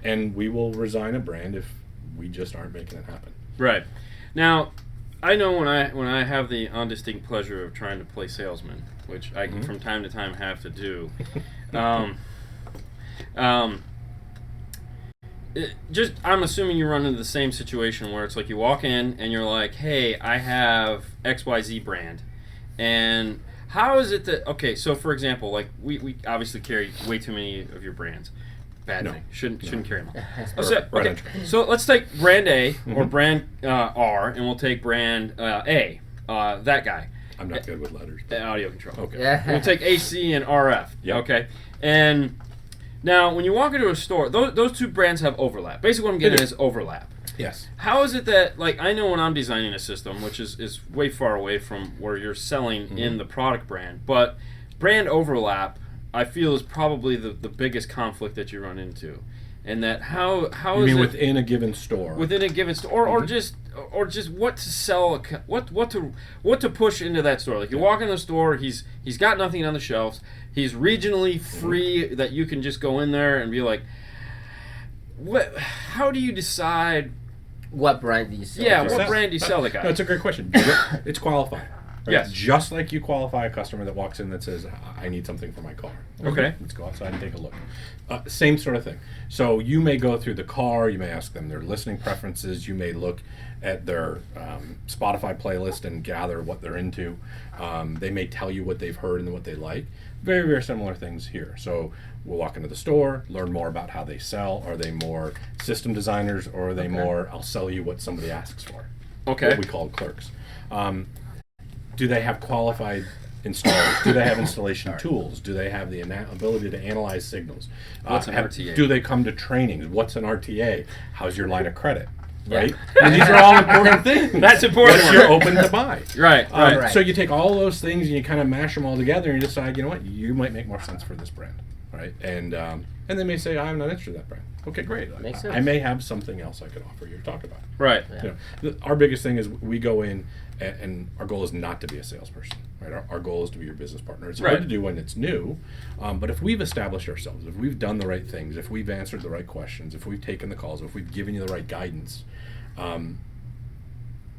And we will resign a brand if we just aren't making it happen. Right. Now, I know when I have the undistinct pleasure of trying to play salesman, which I from time to time I'm assuming you run into the same situation where it's like you walk in and you're like, hey, I have XYZ brand. And how is it that, okay, so for example, like we obviously carry way too many of your brands. Bad thing. Shouldn't carry them all. Okay, so let's take brand A or brand R, and we'll take brand A, that guy. I'm not good with letters. Audio control. Okay. Yeah. We'll take AC and RF. Yep. Okay. And now, when you walk into a store, those two brands have overlap. Basically, what I'm getting at is overlap. Yes. How is it that, like, I know when I'm designing a system, which is way far away from where you're selling in the product brand, but brand overlap, I feel, is probably the biggest conflict that you run into. And that how You is mean it within a given store? within a given store, or just what to sell, what to push into that store. Like you walk in the store, he's got nothing on the shelves. He's regionally free that you can just go in there and be like, what? How do you decide? What brand do you sell? Yeah, first? what brand do you sell the guy? No, it's a great question. It's qualified. Right? Yes. Just like you qualify a customer that walks in that says, I need something for my car. Okay. Let's go outside and take a look. Same sort of thing. So you may go through the car, you may ask them their listening preferences, you may look at their Spotify playlist and gather what they're into. They may tell you what they've heard and what they like. Very, very similar things here. So we'll walk into the store, learn more about how they sell. Are they more system designers, or are they more, I'll sell you what somebody asks for? Okay. What we call clerks. Do they have qualified installers? Do they have installation tools? Do they have the ability to analyze signals? What's an RTA? Do they come to trainings? What's an RTA? How's your line of credit? Right? And these are all important things. That's important. That you're open to buy. Right. Right. So you take all those things and you kind of mash them all together and you decide, you know what, you might make more sense for this brand, right? And they may say, I'm not interested in that brand. Okay, great. Makes I sense. may have something else I could offer you to talk about. Right. Yeah. You know, our biggest thing is we go in and our goal is not to be a salesperson, right? Our goal is to be your business partner. It's hard Right. to do when it's new, but if we've established ourselves, if we've done the right things, if we've answered the right questions, if we've taken the calls, if we've given you the right guidance,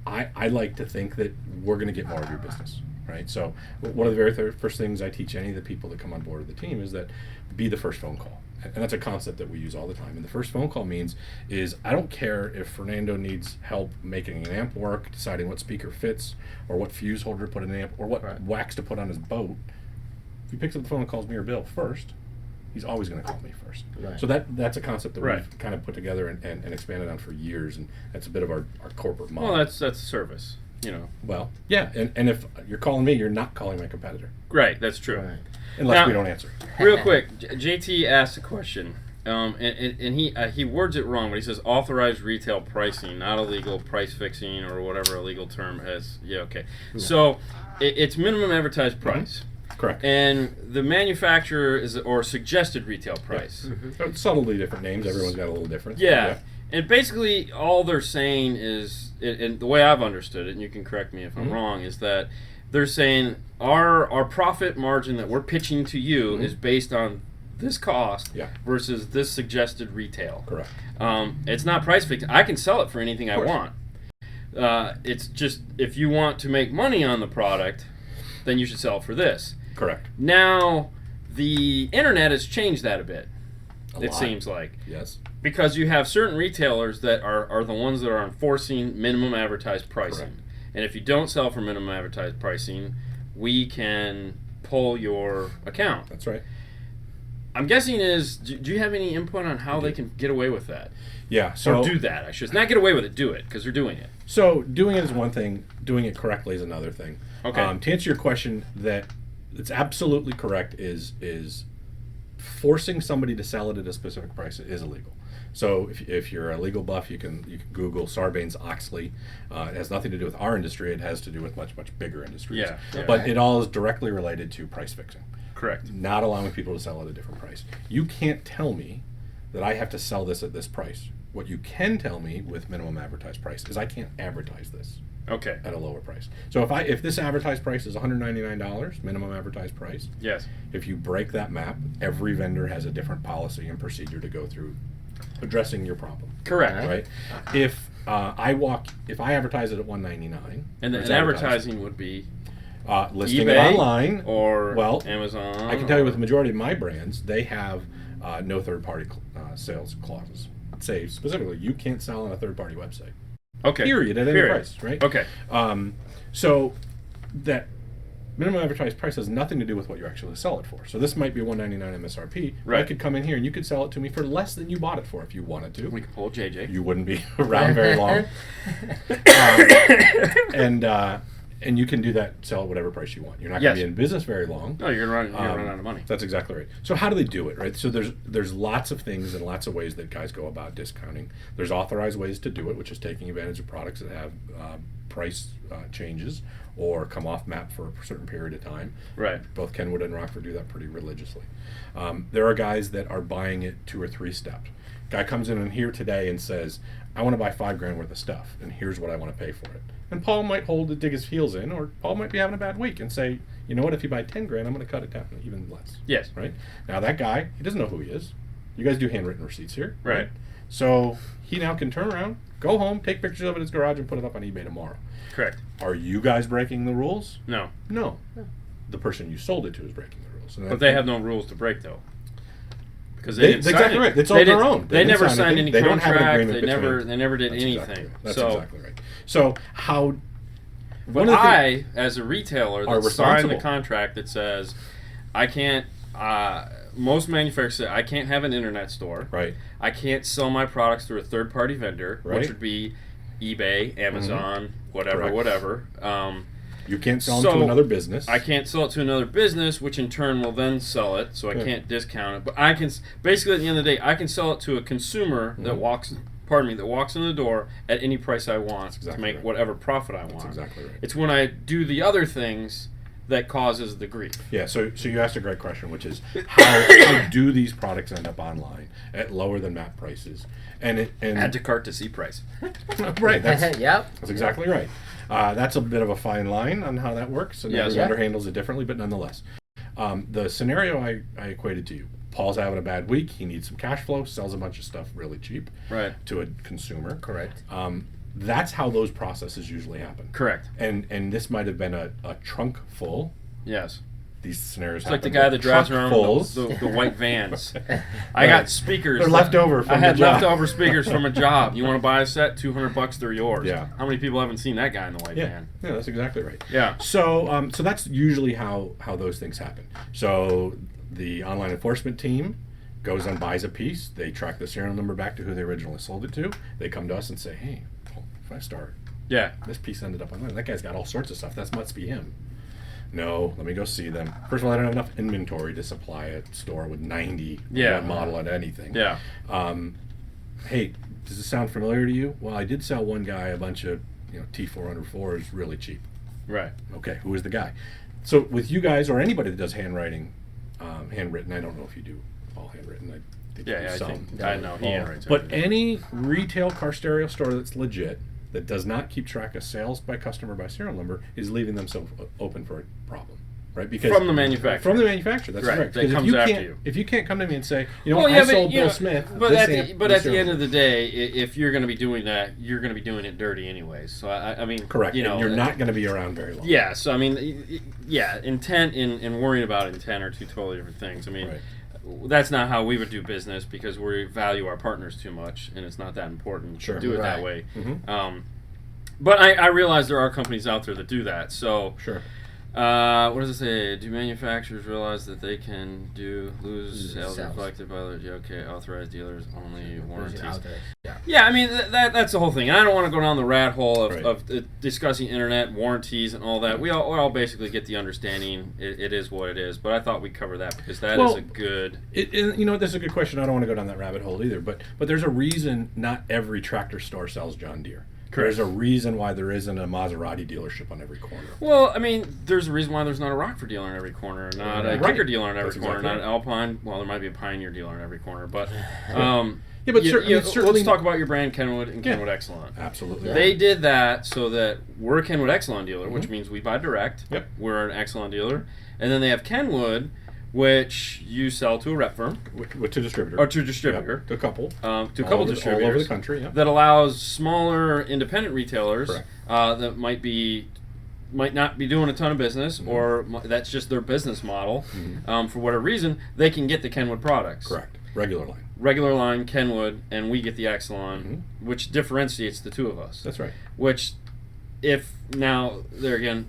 I like to think that we're going to get more of your business, right? So one of the very first things I teach any of the people that come on board of the team is that be the first phone call. And that's a concept that we use all the time. And the first phone call means is I don't care if Fernando needs help making an amp work, deciding what speaker fits, or what fuse holder to put in an amp, or what wax to put on his boat. If he picks up the phone and calls me or Bill first, he's always going to call me first. Right. So that's a concept that Right. we've kind of put together and expanded on for years, and that's a bit of our corporate model. Well, that's service. You know. Well, yeah, and if you're calling me, you're not calling my competitor, Right. That's true. Right. unless Now- we don't answer. Real quick, JT asked a question, and he words it wrong, but he says authorized retail pricing, not illegal price fixing or whatever a legal term has. Yeah, okay. So it's minimum advertised price, Correct. and the manufacturer is or suggested retail price. Subtly different names. Everyone's got a little difference. Yeah. And basically, all they're saying is, and the way I've understood it, and you can correct me if I'm wrong, is that they're saying our profit margin that we're pitching to you is based on this cost versus this suggested retail. Correct. It's not price fixing. I can sell it for anything I want. It's just if you want to make money on the product, then you should sell it for this. Correct. Now, the internet has changed that a bit. It lot. seems like. Yes. Because you have certain retailers that are the ones that are enforcing minimum advertised pricing. Correct. And if you don't sell for minimum advertised pricing, we can pull your account. That's right. I'm guessing do you have any input on how they can get away with that? Yeah. So Or do that, I should. Not get away with it, do it, because they're doing it. So doing it is one thing. Doing it correctly is another thing. Okay. To answer your question, that it's absolutely correct. Is forcing somebody to sell it at a specific price is illegal. So if you're a legal buff, you can Google Sarbanes-Oxley. It has nothing to do with our industry. It has to do with much bigger industries. Yeah. But it all is directly related to price fixing. Correct. Not allowing people to sell at a different price. You can't tell me that I have to sell this at this price. What you can tell me with minimum advertised price is I can't advertise this Okay. at a lower price. So if this advertised price is $199, minimum advertised price, Yes. if you break that map, every vendor has a different policy and procedure to go through addressing your problem. Correct. Right? If I advertise it at $199, And it's advertising would be listing eBay it online, or well, Amazon. I can tell you with the majority of my brands, they have no third-party sales clauses. say specifically you can't sell on a third-party website. Okay. Period. At any price, right? Okay. So that minimum advertised price has nothing to do with what you actually sell it for. So this might be $199 MSRP. Right. I could come in here and you could sell it to me for less than you bought it for if you wanted to. We could pull JJ. You wouldn't be around very long. And you can do that, sell at whatever price you want. You're not going to be in business very long. No, you're going to run out of money. That's exactly right. So how do they do it, right? So there's lots of things and lots of ways that guys go about discounting. There's authorized ways to do it, which is taking advantage of products that have price changes or come off map for a certain period of time. Right. Both Kenwood and Rockford do that pretty religiously. There are guys that are buying it 2 or 3 steps. Guy comes in here today and says, I want to buy $5,000 worth of stuff, and here's what I want to pay for it. And Paul might dig his heels in, or Paul might be having a bad week and say, you know what, if you buy $10,000, I'm going to cut it down even less. Yes. Right? Now that guy, he doesn't know who he is. You guys do handwritten receipts here. Right. So he now can turn around, go home, take pictures of it in his garage, and put it up on eBay tomorrow. Correct. Are you guys breaking the rules? No. No. The person you sold it to is breaking the rules. But they have no rules to break, though. Because That's exactly right. It's on their own. They never signed any contract. They don't have an agreement they never did anything. That's exactly right. So how? But I, as a retailer, that signed the responsible. contract that says I can't. Most manufacturers say I can't have an internet store. Right. I can't sell my products through a third-party vendor, Right. which would be eBay, Amazon, whatever, Correct. whatever. You can't sell them to another business. I can't sell it to another business, which in turn will then sell it, so I can't discount it. But I can, basically at the end of the day, I can sell it to a consumer that walks in the door at any price I want to make whatever profit I want. That's exactly right. It's when I do the other things that causes the grief. Yeah, so you asked a great question, which is how do these products end up online at lower than map prices? And Add to cart to see price. Right, that's Yep. That's exactly right. That's a bit of a fine line on how that works, and every vendor handles it differently, but nonetheless. The scenario I equated to you, Paul's having a bad week, he needs some cash flow, sells a bunch of stuff really cheap to a consumer. Correct. That's how those processes usually happen. Correct. And this might have been a trunk full. Yes. These scenarios It's like the happen guy with that drives truck around fulls. with the white vans. I got speakers. They're left over from I had the job. leftover speakers from a job. You want to buy a set? $200, they're yours. Yeah. How many people haven't seen that guy in the white van? Yeah, that's exactly right. Yeah. So so that's usually how those things happen. So the online enforcement team goes and buys a piece. They track the serial number back to who they originally sold it to. They come to us and say, hey, 5-star. Yeah. This piece ended up online. That guy's got all sorts of stuff. That must be him. No, let me go see them. First of all, I don't have enough inventory to supply a store with 90 one model at anything. Yeah. Hey, does this sound familiar to you? Well, I did sell one guy a bunch of T404s really cheap. Right. Okay, who is the guy? So with you guys or anybody that does handwriting, handwritten, I don't know if you do all handwritten. I think you do some. I know he handwrites But everything. any retail car stereo store that's legit, that does not keep track of sales by customer by serial number, is leaving themselves open for a problem, right? Because From the manufacturer. From the manufacturer, that's Right, correct. that Because comes if you after can't, you. if you can't come to me and say, I sold Bill Smith, But this at amp, the this end serial of the day, if you're going to be doing that, you're going to be doing it dirty anyways. So I mean, correct. You know, and you're not going to be around very long. Yeah. So I mean, intent and worrying about intent are two totally different things. I mean. Right. That's not how we would do business because we value our partners too much, and it's not that important to do it that way. Mm-hmm. But I realize there are companies out there that do that. So, Sure. What does it say? Do manufacturers realize that they can lose sales reflected by their authorized dealers only warranties? Yeah, I mean that's the whole thing. I don't want to go down the rat hole of discussing internet warranties and all that. We all basically get the understanding. It is what it is. But I thought we'd cover that because that is a good. That's a good question. I don't want to go down that rabbit hole either. But there's a reason not every tractor store sells John Deere. Correct. There's a reason why there isn't a Maserati dealership on every corner. Well, I mean, there's a reason why there's not a Rockford dealer on every corner, not a Kicker dealer on every corner, exactly not an Alpine. Well, there might be a Pioneer dealer on every corner, but certainly, let's talk about your brand, Kenwood and Kenwood Exelon. Absolutely. They did that so that we're a Kenwood Exelon dealer, which means we buy direct. Yep. We're an Exelon dealer, and then they have Kenwood, which you sell to a rep firm to distributor or to a distributor, to a couple, distributors all over the country. Yeah. that allows smaller independent retailers Correct. That might not be doing a ton of business, or that's just their business model. For whatever reason, they can get the Kenwood products. Correct. Regular line. regular line Kenwood, and we get the Exelon, which differentiates the two of us. That's right. Which, if now there again,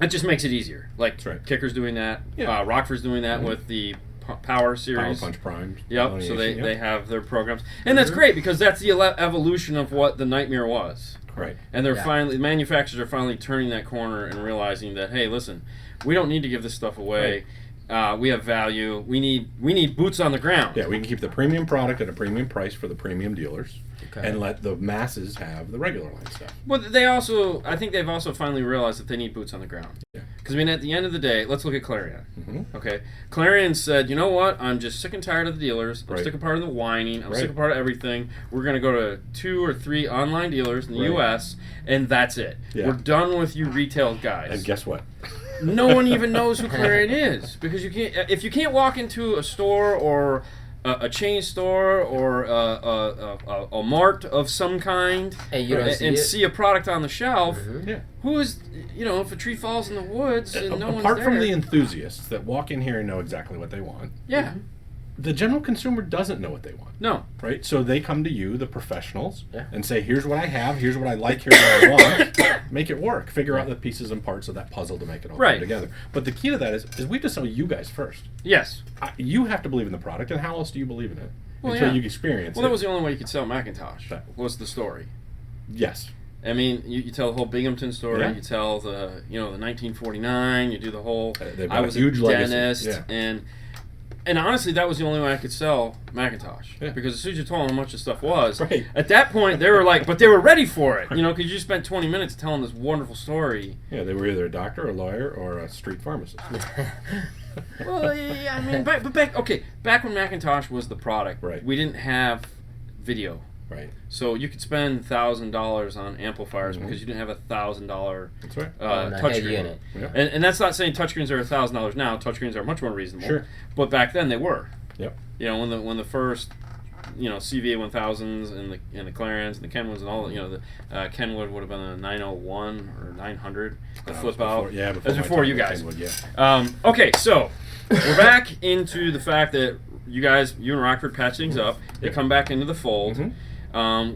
it just makes it easier. Like That's right. Kicker's doing that. Yeah. Rockford's doing that with the Power series. Power Punch Prime. Yep. So they have their programs, and that's great because that's the evolution of what the Nightmare was. Right. And they're finally, manufacturers are finally turning that corner and realizing that, hey, listen, we don't need to give this stuff away. We have value. We need boots on the ground. Yeah, we can keep the premium product at a premium price for the premium dealers, and let the masses have the regular line stuff. Well, I think they've also finally realized that they need boots on the ground. Yeah. Because, I mean, at the end of the day, let's look at Clarion. Okay? Clarion said, you know what? I'm just sick and tired of the dealers. I'm sick and tired of the whining. I'm sick and tired of everything. We're going to go to 2 or 3 online dealers in the U.S., and that's it. Yeah. We're done with you retail guys. And guess what? No one even knows who Clarion is because if you can't walk into a store or a chain store or a mart of some kind and see a product on the shelf, who is, if a tree falls in the woods and no one's there. Apart from the enthusiasts that walk in here and know exactly what they want, the general consumer doesn't know what they want. No. Right? So they come to you, the professionals, and say, here's what I have, here's what I like, here's what I want. Make it work. Figure out the pieces and parts of that puzzle to make it all come together. But the key to that is we have to sell you guys first. Yes. You have to believe in the product, and how else do you believe in it? Well, until you experience it. Well, that was the only way you could sell Macintosh, was the story. Yes. I mean, you tell the whole Binghamton story, you tell the 1949, you do the whole, I was a huge dentist, and honestly, that was the only way I could sell Macintosh. Yeah. Because as soon as you told them how much the stuff was, right. At that point, they were like, but they were ready for it, because you spent 20 minutes telling this wonderful story. Yeah, they were either a doctor, a lawyer, or a street pharmacist. Well, yeah, I mean, back when Macintosh was the product, we didn't have video. Right. So you could spend $1,000 on amplifiers because you didn't have $1,000 touchscreen. Yep. And that's not saying touchscreens are $1,000 now. Touchscreens are much more reasonable. Sure. But back then they were. Yep. When the first CVA 1000s and the Clarions and the Kenwoods and all the Kenwood would have been a 901 or 900 the flip out. Yeah, before you guys. Kenwood, Okay, so we're back into the fact that you and Rockford patch things up. They come back into the fold.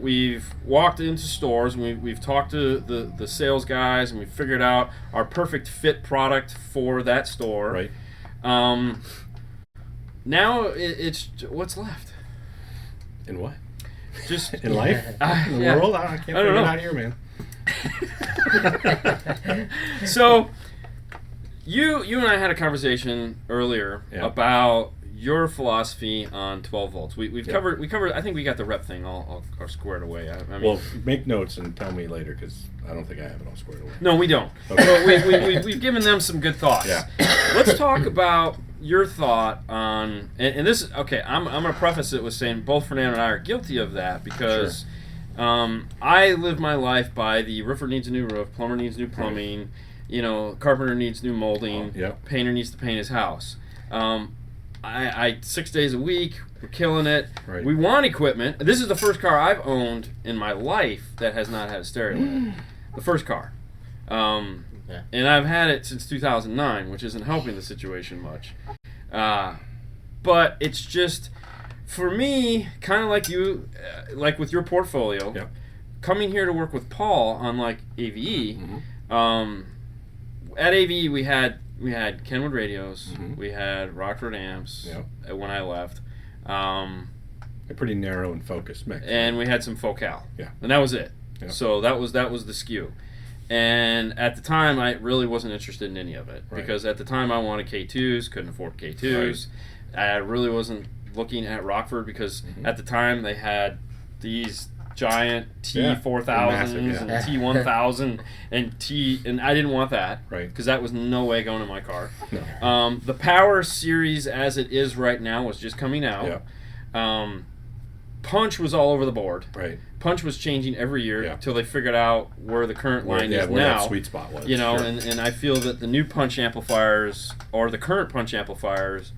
We've walked into stores and we've talked to the sales guys and we've figured out our perfect fit product for that store. Right. Now it's what's left. In what? Just in life? In the world? I can't figure it out here, man. So you and I had a conversation earlier about your philosophy on 12 volts. We covered. I think we got the rep thing all squared away. I mean, well, make notes and tell me later because I don't think I have it all squared away. No, we don't. Okay. But we've given them some good thoughts. Yeah. Let's talk about your thought on and this is okay. I'm going to preface it with saying both Fernando and I are guilty of that because I live my life by the roofer needs a new roof, plumber needs new plumbing, carpenter needs new molding, painter needs to paint his house. I 6 days a week, we're killing it. Right. We want equipment. This is the first car I've owned in my life that has not had a stereo in it. The first car. And I've had it since 2009, which isn't helping the situation much. But it's just, for me, kind of like you, like with your portfolio, coming here to work with Paul on like AVE, at AVE we had Kenwood radios, we had Rockford amps when I left. A pretty narrow and focused mix. And we had some Focal. Yeah. And that was it. Yeah. So that was the skew. And at the time, I really wasn't interested in any of it. Right. Because at the time, I wanted K2s, couldn't afford K2s. Right. I really wasn't looking at Rockford because at the time, they had these giant T4000s and T1000 and I didn't want that because that was no way going in my car. No. The Power series as it is right now was just coming out. Punch was all over the board. Right. Punch was changing every year until they figured out where the current line is where now. That sweet spot was. And I feel that the new Punch amplifiers or the current Punch amplifiers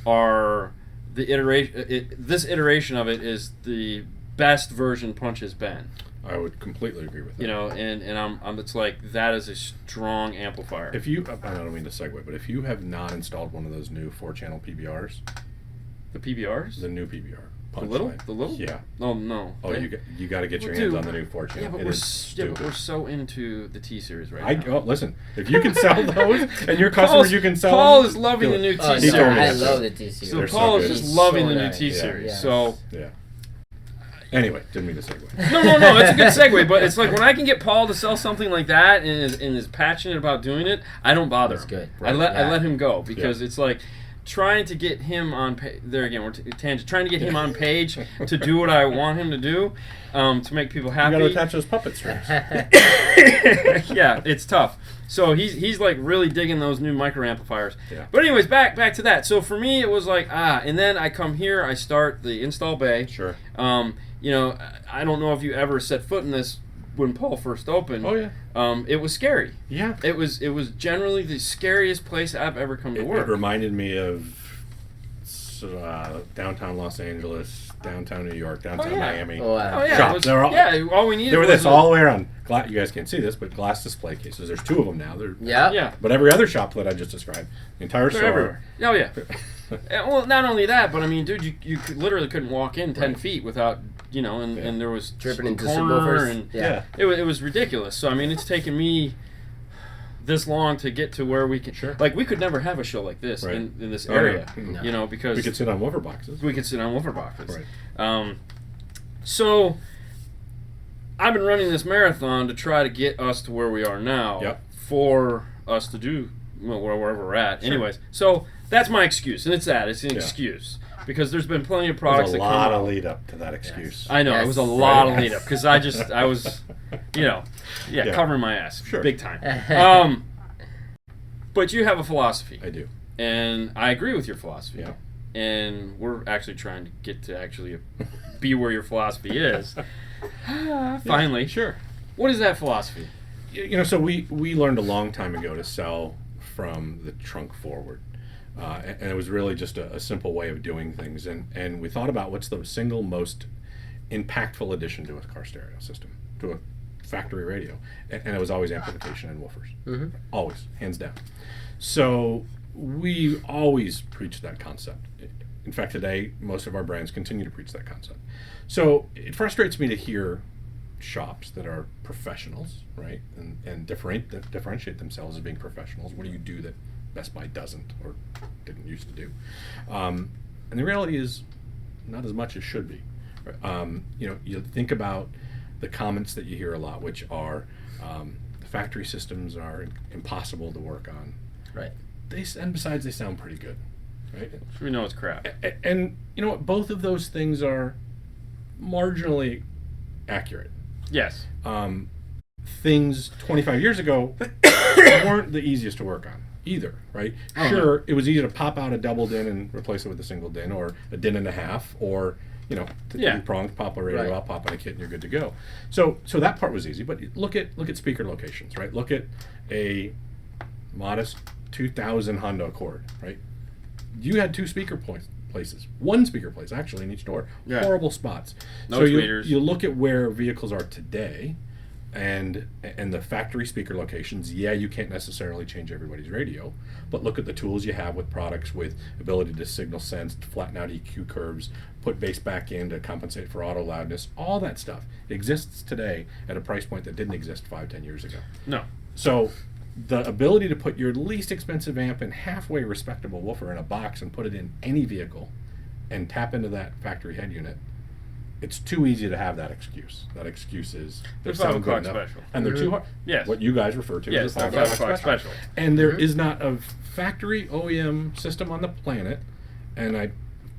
are the iteration. This iteration of it is the best version Punch has been. I would completely agree with that. And I'm it's like that is a strong amplifier. If you, I don't mean to segue, but if you have not installed one of those new 4-channel PBRs, the PBRs, the new PBR, punchline. The little? Yeah. Oh, no. Oh, you got to get your Well, hands dude, on the new Fortune. Yeah, but It we're, is yeah, but stupid. we're so into the T-Series right now. Oh, listen, if you can sell those and your customers Paul's- you can sell Paul them, is loving do the it. new Oh, T-Series. He told me I that. love the T-Series. So They're so Paul is good. just loving So the new nice. T-Series. Yeah. So Yeah. Anyway, didn't mean to segue. no, it's a good segue. But it's like when I can get Paul to sell something like that and is passionate about doing it, I don't bother. That's him. good. I Yeah. let him go because it's like trying to get him on there again. We're tangent. Trying to get him on page to do what I want him to do, to make people You happy. got to attach those puppet strings. Yeah, it's tough. So he's like really digging those new micro amplifiers. Yeah. But anyways, back to that. So for me, it was like and then I come here, I start the install bay. Sure. You know, I don't know if you ever set foot in this when Paul first opened. Oh yeah. It was scary. Yeah. It was generally the scariest place I've ever come to work. It reminded me of downtown Los Angeles, downtown New York, downtown Miami. Oh, wow. Oh yeah, Shops. it was, They were all- yeah. All we needed They were was this all the way around. You guys can't see this, but glass display cases. There's 2 of them now. Yeah. Yeah. But every other shop that I just described, the entire They're store. everywhere. Oh yeah. Well, not only that, but I mean, dude, you literally couldn't walk in 10 feet without, you know, and there was Tripping into corner subwoofers. and Yeah. it was ridiculous. So I mean, it's taken me this long to get to where we can. Sure. Like we could never have a show like this Right. in this Oh, area, no. you know, because We could sit on woofer boxes. we could sit on woofer boxes. Right. So I've been running this marathon to try to get us to where we are now. Yep. For us to do wherever we're at. Sure. Anyways, so that's my excuse, and it's an Yeah. excuse because there's been plenty of There's products a that lot come of out. lead up to that excuse. I know Yes. it was a lot Right. of lead up because I was, you know, Yeah. covering my ass Sure. big time. But you have a philosophy, I do. and I agree with your philosophy. Yeah. And we're actually trying to get to actually be where your philosophy is. Finally. Sure. What is that philosophy? You know, so we learned a long time ago to sell from the trunk forward. And it was really just a simple way of doing things. And we thought about what's the single most impactful addition to a car stereo system, to a factory radio. And it was always amplification and woofers. Mm-hmm. Always, hands down. So we always preached that concept. In fact, today, most of our brands continue to preach that concept. So it frustrates me to hear shops that are professionals, right, and differentiate themselves as being professionals. What do you do that Best Buy doesn't or didn't used to do? And the reality is not as much as should be. You know, you think about the comments that you hear a lot, which are the factory systems are impossible to work on. Right. And besides, they sound pretty good, right? We know it's crap. And you know what? Both of those things are marginally accurate. Yes. Things 25 years ago weren't the easiest to work on either, right? Oh, Sure, it was easy to pop out a double DIN and replace it with a single DIN, or a DIN and a half, or you know, Yeah. pronged, pop a radio Right. out, pop in a kit, and you're good to go. So that part was easy. But look at speaker locations, right? Look at a modest 2000 Honda Accord, right? You had 2 speaker places, 1 speaker place actually in each door. Yeah. Horrible spots. No so tweeters. you look at where vehicles are today, and the factory speaker locations. Yeah, you can't necessarily change everybody's radio, but look at the tools you have with products with ability to signal sense, flatten out EQ curves, put bass back in to compensate for auto loudness. All that stuff exists today at a price point that didn't exist 5-10 years ago. No. So the ability to put your least expensive amp and halfway respectable woofer in a box and put it in any vehicle and tap into that factory head unit, it's too easy to have that excuse. That excuse is The they 5 sound good o'clock enough, special. and they're too hard. Yes. What you guys refer to Yes, as a the 5 5 o'clock o'clock special. special. And there is not a factory OEM system on the planet, and I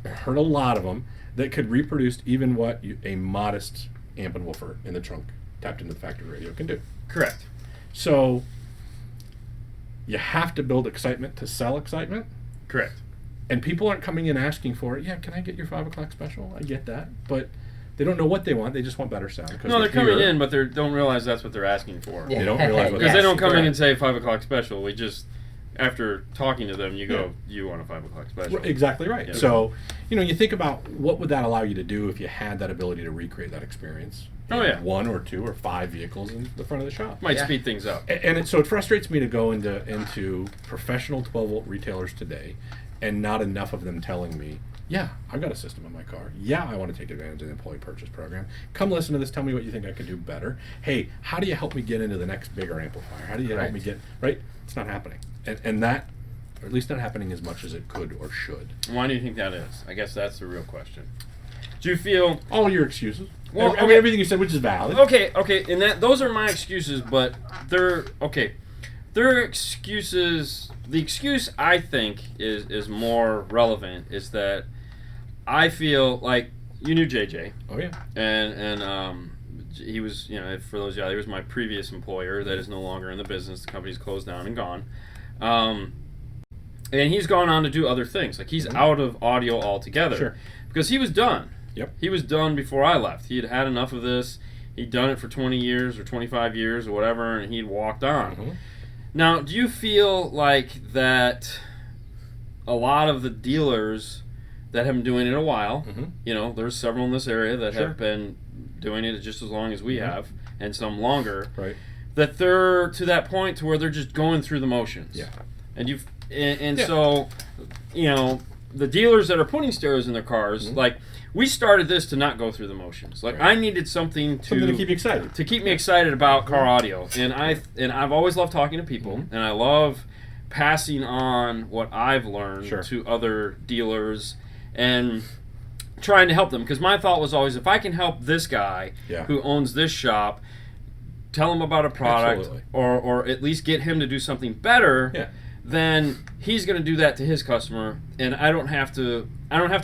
heard a lot of them, that could reproduce even what a modest amp and woofer in the trunk tapped into the factory radio can do. Correct. So you have to build excitement to sell excitement, Correct. and people aren't coming in asking for it. Yeah, can I get your 5 o'clock special? I get that, but they don't know what they want. They just want better sound. No, they're coming in, but they don't realize that's what they're asking for. They don't realize what Because they're they don't come in correct. and say 5 o'clock special. We just, after talking to them, you go, you want a 5 o'clock special. Exactly right. Yeah. So, you know, you think about what would that allow you to do if you had that ability to recreate that experience. Oh, yeah. 1 or 2 or 5 vehicles in the front of the shop. Might Yeah. speed things up. So it frustrates me to go into professional 12-volt retailers today and not enough of them telling me, Yeah, I've got a system in my car. Yeah, I want to take advantage of the employee purchase program. Come listen to this. Tell me what you think I could do better. Hey, how do you help me get into the next bigger amplifier? How do you help me get, right? It's not happening. And that, or at least not happening as much as it could or should. Why do you think that is? I guess that's the real question. Do you feel... All your excuses. Well, I mean, everything you said, which is valid. Okay, and those are my excuses, but they're excuses. The excuse I think is more relevant is that I feel like you knew JJ. Oh yeah. And he was, for those of you, he was my previous employer that is no longer in the business. The company's closed down and gone. And he's gone on to do other things. Like he's out of audio altogether. Sure. Because he was done. Yep. He was done before I left. He had had enough of this. He'd done it for 20 years or 25 years or whatever, and he'd walked on. Mm-hmm. Now, do you feel like that a lot of the dealers that have been doing it a while, there's several in this area that have been doing it just as long as we have, and some longer, right? That they're to that point to where they're just going through the motions. Yeah. And so, the dealers that are putting stereos in their cars, like, we started this to not go through the motions. Like, I needed something to keep you excited. To keep me excited about car audio. And I've always loved talking to people, and I love passing on what I've learned to other dealers and trying to help them. Because my thought was always, if I can help this guy who owns this shop, tell him about a product, or at least get him to do something better, then he's going to do that to his customer, and I don't have to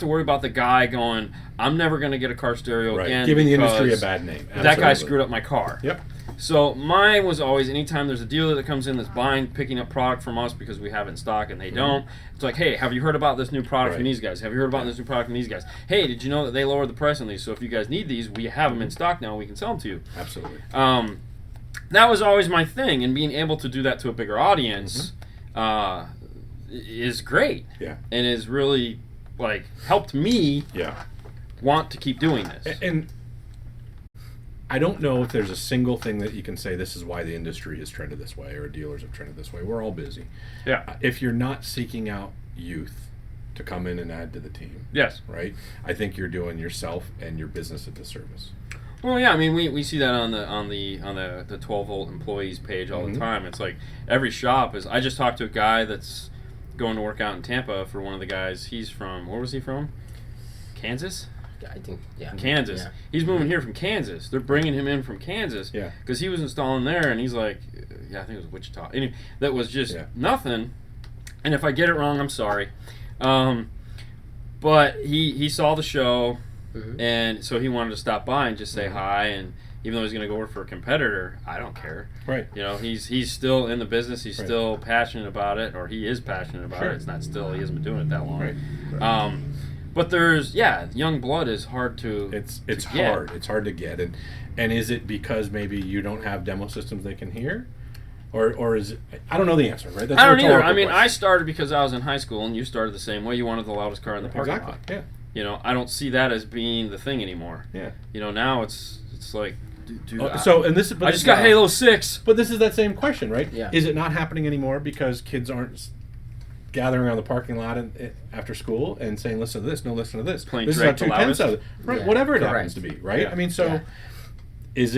worry about the guy going, I'm never going to get a car stereo again, giving the industry a bad name. Absolutely. That guy screwed up my car. Yep. So mine was always, anytime there's a dealer that comes in that's picking up product from us because we have it in stock and they don't, it's like, hey, have you heard about this new product from these guys? Have you heard about this new product from these guys? Hey, did you know that they lowered the price on these? So if you guys need these, we have them in stock now. We can sell them to you. Absolutely. That was always my thing, and being able to do that to a bigger audience is great. Yeah. And is really, helped me want to keep doing this. And I don't know if there's a single thing that you can say this is why the industry has trended this way or dealers have trended this way. We're all busy. Yeah. If you're not seeking out youth to come in and add to the team, yes, right, I think you're doing yourself and your business a disservice. Well, yeah, I mean, we see that on the 12-volt employees page all the time. It's like every shop is. I just talked to a guy that's going to work out in Tampa for one of the guys. He's from, where was he from? Kansas? I think, Kansas. Yeah. He's moving here from Kansas. They're bringing him in from Kansas. Yeah. Because he was installing there, and he's like, I think it was Wichita. Anyway, that was just nothing. And if I get it wrong, I'm sorry. But he saw the show. And so he wanted to stop by and just say hi, and even though he's going to go work for a competitor, I don't care. Right. He's still in the business. He's still passionate about it, or he is passionate about it. It's not still. He hasn't been doing it that long. Right. But there's young blood is hard to. It's hard. It's hard to get, and is it because maybe you don't have demo systems they can hear? Or is it? I don't know the answer, right? That's I don't either. I mean, question. I started because I was in high school, and you started the same way. You wanted the loudest car in the parking lot. Yeah. I don't see that as being the thing anymore. Yeah. Now it's like, dude. I just got Halo 6. But this is that same question, right? Yeah. Is it not happening anymore because kids aren't gathering around the parking lot after school and saying, listen to this, no, listen to this. Playing this Drake is how 2/10 of it. Right, whatever it happens to be, right? Yeah. I mean, so Yeah. is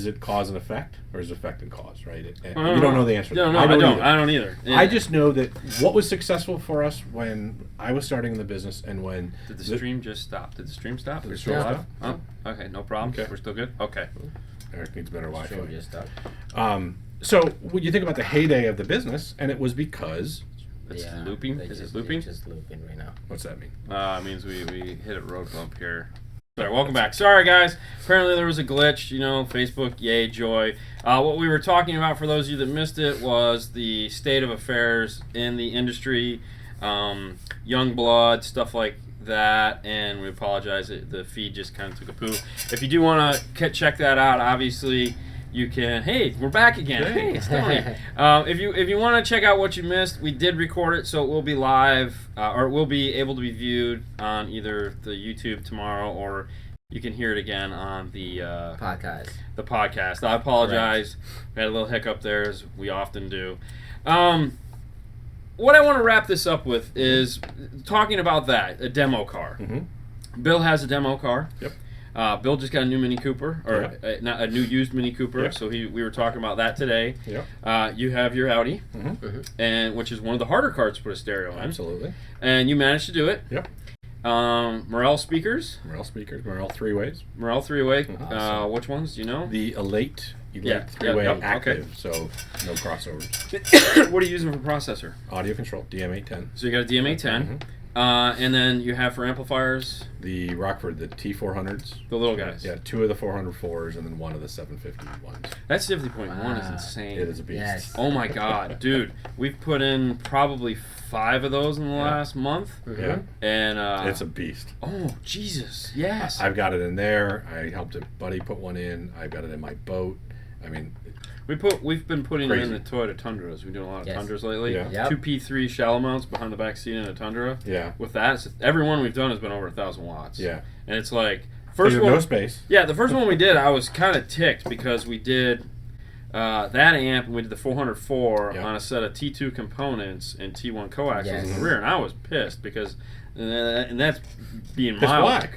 it cause and effect, or is it effect and cause, right? You don't know the answer. No, I don't either. Yeah. I just know that what was successful for us when I was starting in the business and when... Did the stream just stop? Did the stream stop? Did the stream stop? Oh, okay, no problem. Okay. We're still good? Okay. Eric needs better Wi-Fi. Stream just stopped. So when you think about the heyday of the business, and it was because... It's looping? Is it looping? It's just looping right now. What's that mean? It means we hit a road bump here. Sorry, welcome back. Sorry, guys. Apparently there was a glitch. Facebook, yay, joy. What we were talking about, for those of you that missed it, was the state of affairs in the industry, young blood, stuff like that, and we apologize. The feed just kind of took a poo. If you do want to check that out, obviously, you can. Hey, we're back again. Hey, it's Tony. If you want to check out what you missed, we did record it, so it will be live, or it will be able to be viewed on either the YouTube tomorrow, or you can hear it again on the Podcast. The podcast. I apologize. We had a little hiccup there, as we often do. what I want to wrap this up with is talking about a demo car. Mm-hmm. Bill has a demo car. Yep. Bill just got a new Mini Cooper, or not a new used Mini Cooper. Yep. So we were talking about that today. Yep. You have your Audi, Mm-hmm. and which is one of the harder cars to put a stereo in. Absolutely. And you managed to do it. Yep. Morel speakers. Morel speakers. Morel 3-ways. Morel 3-way. Awesome. Which ones? Do you know? The Elite Yeah, 3-way yeah, active, so no crossovers. What are you using for processor? Audio control, DM810. So you got a DMA10. And then you have for amplifiers The Rockford, the T400s. the little guys. Yeah, 2 of the 404s and then 1 of the 750s. That 70.1 is Wow. insane. It is a beast. Yes. Oh my god, dude. We've put in probably 5 of those in the Yeah. last month. Yeah, And it's a beast. oh, Jesus. Yes. I've got it in there. I helped a buddy put one in. I've got it in my boat. I mean, We've been putting them in Crazy. the Toyota Tundras. We've been doing a lot of Yes. Tundras lately. Yeah. Yep. 2 P3 shallow mounts behind the back seat in a Tundra. yeah, With that, so every one we've done has been over 1,000 watts. yeah. And it's like You first have one. no space. Yeah, the first one we did, I was kind of ticked because we did that amp and we did the 404 Yeah. on a set of T2 components and T1 coaxials Yes. in the rear, and I was pissed because, and that's being Pissed mild. why?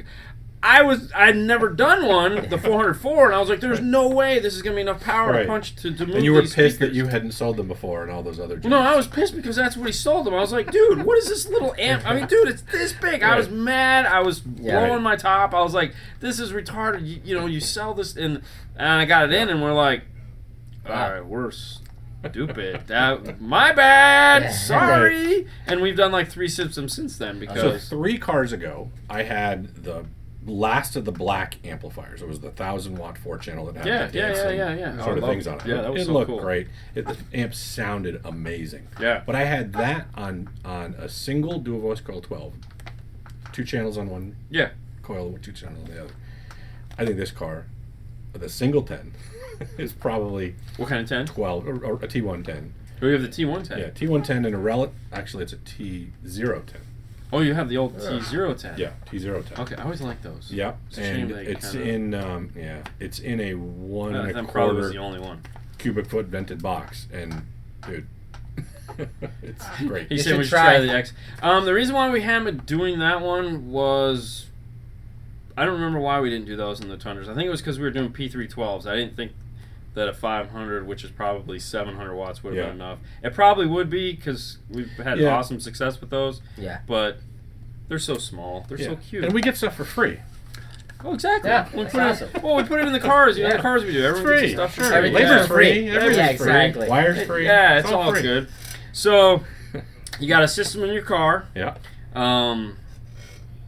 I'd never done one, the 404, and I was like, "There's no way this is gonna be enough power Right. to punch to move." And you were these pissed that speakers." you hadn't sold them before and all those other Well, no, I was pissed because that's what he sold them. I was like, dude, what is this little amp? I mean, dude, it's this big. I was Right. mad. I was blowing Right. my top. I was like, this is retarded. You know, you sell this, and I got it in, and we're like, all right, we're stupid. My bad. Yeah. Sorry. And we've done like 3 systems since then So because 3 cars ago, I had the last of the black amplifiers. It was the 1,000-watt 4-channel that had yeah, the yeah, dancing yeah. sort I of loved things on it. Yeah, that was it so looked cool. great. The amp sounded amazing. Yeah. But I had that on a single dual voice coil 12, 2 channels on one Yeah. coil with 2 channels on the other. I think this car, the single 10, is probably What kind of 10? 12 or a T110. We have the T110. Yeah, T110 and a relic. Actually, it's a T010. Oh, you have the old T010. Yeah, T010. Okay, I always like those. Yeah, It's a shame and they it's kinda- it's in a 1 and a That probably was the quarter only one. cubic foot vented box, and dude, it's great. He You said should we should try. try the X. The reason why we haven't been doing that one was I don't remember why we didn't do those in the Tundras. I think it was because we were doing P312s. I didn't think that a 500, which is probably 700 watts, would have Yeah. been enough. It probably would be because we've had Yeah. awesome success with those, Yeah. but they're so small. They're Yeah. so cute. And we get stuff for free. Oh, exactly. Yeah, we that's put awesome. it, well, we put it in the cars. You know, Yeah. the cars we do. Everyone It's gets free. the stuff for Sure. free. Labor's Labor's free. free. Everything's Yeah, free. exactly. Wire's free. Yeah, it's all free. good. So, you got a system in your car. Yeah,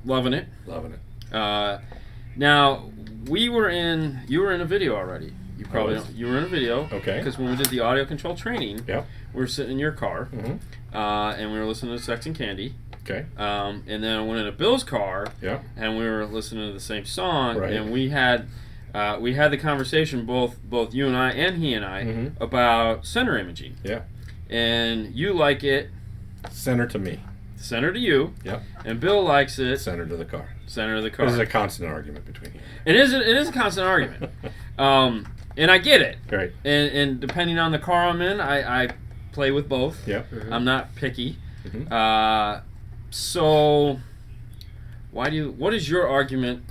Loving it. loving it. Now you were in a video already. You probably was. don't, you were in a video. Okay. Because when we did the audio control training, Yeah. we were sitting in your car, Mhm. and we were listening to Sex and Candy. Okay. And then I went into Bill's car, Yeah. and we were listening to the same song, Right. and we had the conversation, both you and I and he and I, Mhm. about center imaging. Yeah. And you like it Center to me. center to you, Yep. and Bill likes it Center to the car. center of the car. This is a constant argument between you. It is a constant argument, and I get it. Right. And depending on the car I'm in, I play with both. Yep. I'm not picky. Mhm. So what is your argument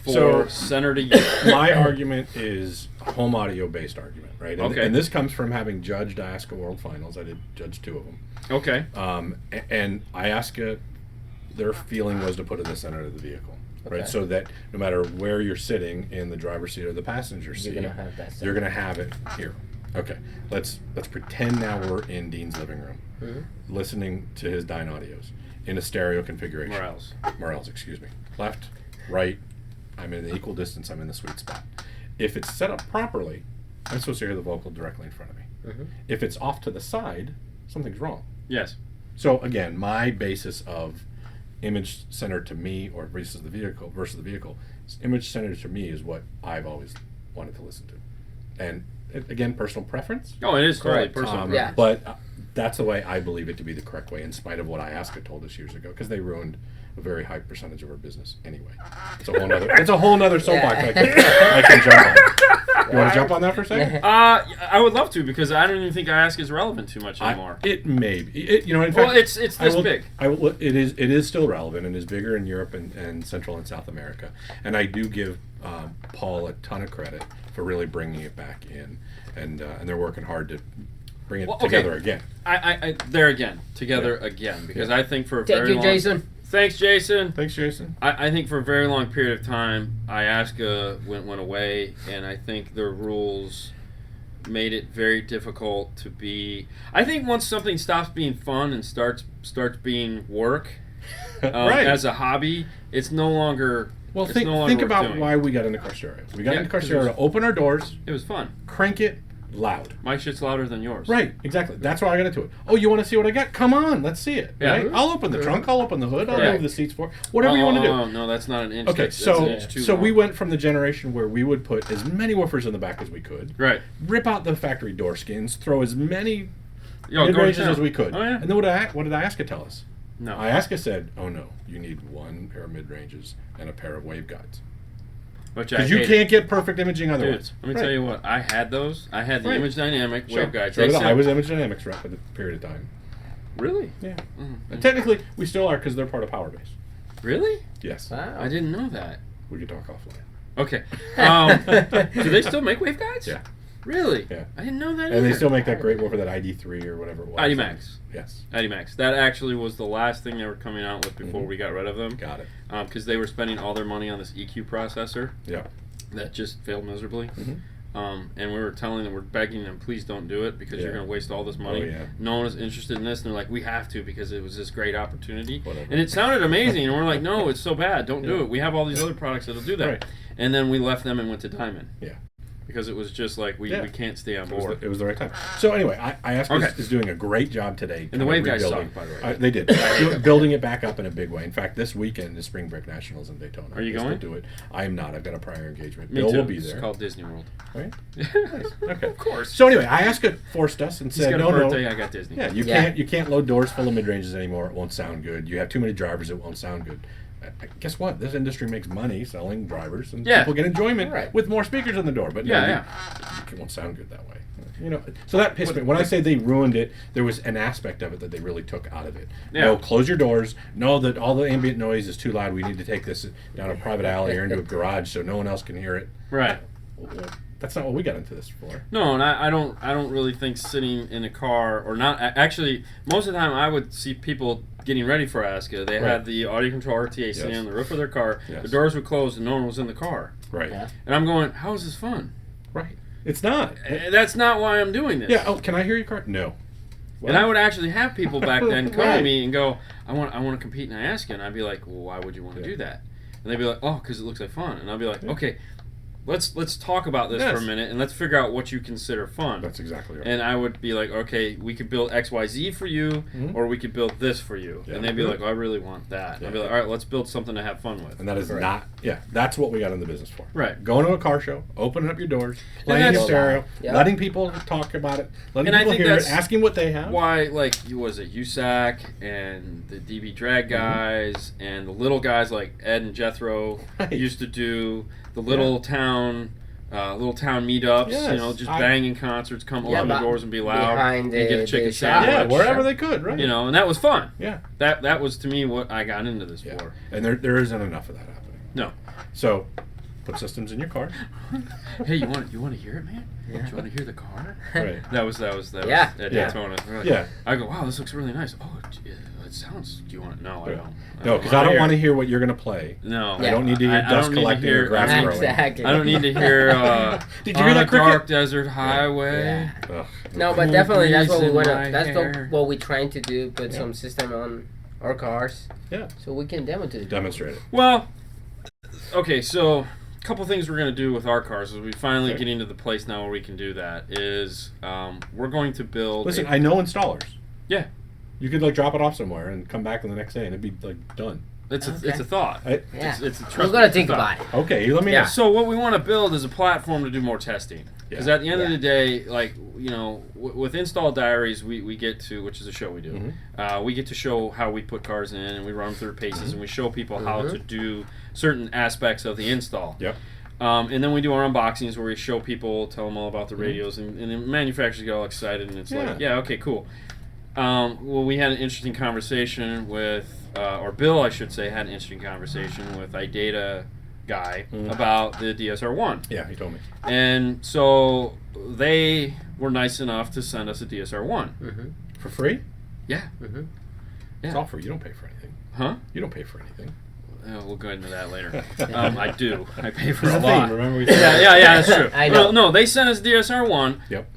for So- center to you? My argument is a home audio based argument, right? And, Okay. and this comes from having judged IASCA World Finals. I did judge 2 of them. Okay. And IASCA, their feeling was to put it in the center of the vehicle, right? Okay. So that no matter where you're sitting in the driver's seat or the passenger seat, You're gonna have that you're gonna have it here. Okay, let's pretend now we're in Dean's living room, listening to his Dyne audios in a stereo configuration. Morels, excuse me. Left, right. I'm in the equal distance. I'm in the sweet spot. If it's set up properly, I'm supposed to hear the vocal directly in front of me. If it's off to the side, something's wrong. Yes. So again, my basis of image centered to me or versus the vehicle, image centered to me is what I've always wanted to listen to. And again, personal preference. Oh, it is totally Correct. personal. Yeah. But that's the way I believe it to be the correct way, in spite of what Iasca told us years ago, because they ruined a very high percentage of our business anyway. It's a whole nother soapbox I can jump on. You want to jump on that for a second? I would love to, because I don't even think Iasca is relevant too much anymore. It may be. In fact, it's this big. It is still relevant and is bigger in Europe and Central and South America. And I do give Paul a ton of credit for really bringing it back in, and they're working hard to bring it together again. Together again, because I think for a very long... Jason. Thanks, Jason. Thanks, Jason. I think for a very long period of time, Iasca went away, and I think their rules made it very difficult to be... I think once something stops being fun and starts being work as a hobby, it's no longer... Well, think about why we got into Carcerio. We got into Carcerio to open our doors. It was fun. Crank it loud. My shit's louder than yours. Right, exactly. That's why I got into it. Oh, you want to see what I got? Come on, let's see it. Yeah. Right? I'll open the trunk. I'll open the hood. I'll move the seats for whatever you want to do. Oh, no, that's not an inch. Okay, that's an inch too long. we went from the generation where we would put as many woofers in the back as we could. Right. Rip out the factory door skins. Throw as many Yo, mid-ranges as we could. Oh, yeah. And then what did Iasca tell us? No. Iasca said, oh no, you need one pair of mid-ranges and a pair of wave guides. Because you can't get perfect imaging otherwise. Dude, let me tell you what. I had those. I had the Image Dynamic wave guides. I was Image Dynamics rep at a period of time. Really? Yeah. And technically, we still are because they're part of Powerbase. Really? Yes. Wow. I didn't know that. We could talk offline. Okay. Do they still make wave guides? Yeah. Really? Yeah. I didn't know that And they still make that great woofer, that ID3 or whatever it was. ID Max. Yes. ID Max. That actually was the last thing they were coming out with before we got rid of them. Got it. Because they were spending all their money on this EQ processor. Yeah. That just failed miserably. And we were telling them, we're begging them, please don't do it because you're going to waste all this money. Oh, yeah. No one is interested in this. And they're like, we have to because it was this great opportunity. Whatever. And it sounded amazing. And we're like, no, it's so bad. Don't do it. We have all these other products that'll do that. Right. And then we left them and went to Diamond. Yeah. Because it was just like, we can't stay on board. It was the right time. So anyway, Iasca is doing a great job today. And the wave guys suck, by the way. They did. Building it back up in a big way. In fact, this weekend is Spring Break Nationals in Daytona. Are you going? Do it. I am not. I've got a prior engagement. Me Bill too. will be there. It's called Disney World. Right? Nice. Okay. Of course. So anyway, Iasca forced us and said, He's got a birthday, I got Disney. Yeah, you can't load doors full of mid-ranges anymore. It won't sound good. You have too many drivers. It won't sound good. Guess what? This industry makes money selling drivers, and people get enjoyment with more speakers in the door. But it won't sound good that way. So that pissed me. When I say they ruined it, there was an aspect of it that they really took out of it. Yeah. No, close your doors. Know that all the ambient noise is too loud. We need to take this down a private alley or into a garage so no one else can hear it. Right. That's not what we got into this for. No, and I don't really think sitting in a car or not. Actually, most of the time I would see people getting ready for Iasca. They had the audio control RTA sitting on the roof of their car. Yes. The doors were closed and no one was in the car. Right. Yeah. And I'm going, how is this fun? Right. It's not. That's not why I'm doing this. Yeah. Oh, can I hear your car? No. What? And I would actually have people back then come to me and go, I want to compete in Iasca, and I'd be like, well, why would you want to do that? And they'd be like, oh, because it looks like fun. And I'd be like, okay. Let's talk about this for a minute and let's figure out what you consider fun. That's exactly right. And I would be like, okay, we could build XYZ for you, or we could build this for you. Yeah. And they'd be like, oh, I really want that. And I'd be like, all right, let's build something to have fun with. And that is not, that's what we got in the business for. Right. Going to a car show, opening up your doors, playing your stereo, letting people talk about it, letting people hear it, asking what they have. Why, like, was it USAC and the DB Drag guys and the little guys like Ed and Jethro used to do the little town meetups, just banging concerts, come open the doors and be loud and get a chicken sandwich. Yeah, wherever they could, right? And that was fun. Yeah. That was, to me, what I got into this for. And there isn't enough of that happening. No. So, put systems in your car. Hey, you want to hear it, man? Yeah. Do you want to hear the car? Right. That was at Daytona. Yeah. I go, wow, this looks really nice. Oh, it sounds. Do you want it? No, I don't. No, because I don't want to hear what you're going to play. No. I don't need to hear dust collecting or grass growing. Exactly. I don't need to hear Did you hear that cricket? Dark Desert Highway. Yeah. No, but definitely that's what we want to. That's what we're trying to do. Put some system on our cars. Yeah. So we can demonstrate it. Well, okay, so a couple things we're going to do with our cars as we finally get into the place now where we can do that is we're going to build. Listen, I know installers. Yeah. You could drop it off somewhere and come back the next day and it'd be done. It's Okay. it's a thought. Yeah. It's a I'm trust gonna me, think it's a thought. about it. Okay, let me. Yeah. So what we want to build is a platform to do more testing. Because at the end of the day, like, you know, with Install Diaries, we get to, which is a show we do, we get to show how we put cars in, and we run them through paces, and we show people how to do certain aspects of the install. Yep. And then we do our unboxings where we show people, tell them all about the radios, and the manufacturers get all excited, and it's like, yeah, okay, cool. Well, we had an interesting conversation with, or Bill, I should say, had an interesting conversation with iData guy about the DSR-1. Yeah, he told me. And so they were nice enough to send us a DSR-1. For free? Yeah. Mm-hmm. It's all free. You don't pay for anything. Huh? You don't pay for anything. We'll go into that later. I do. I pay for a It's a lot. thing, remember we said Yeah, that's true. I know. Well, no, they sent us DSR-1. Yep.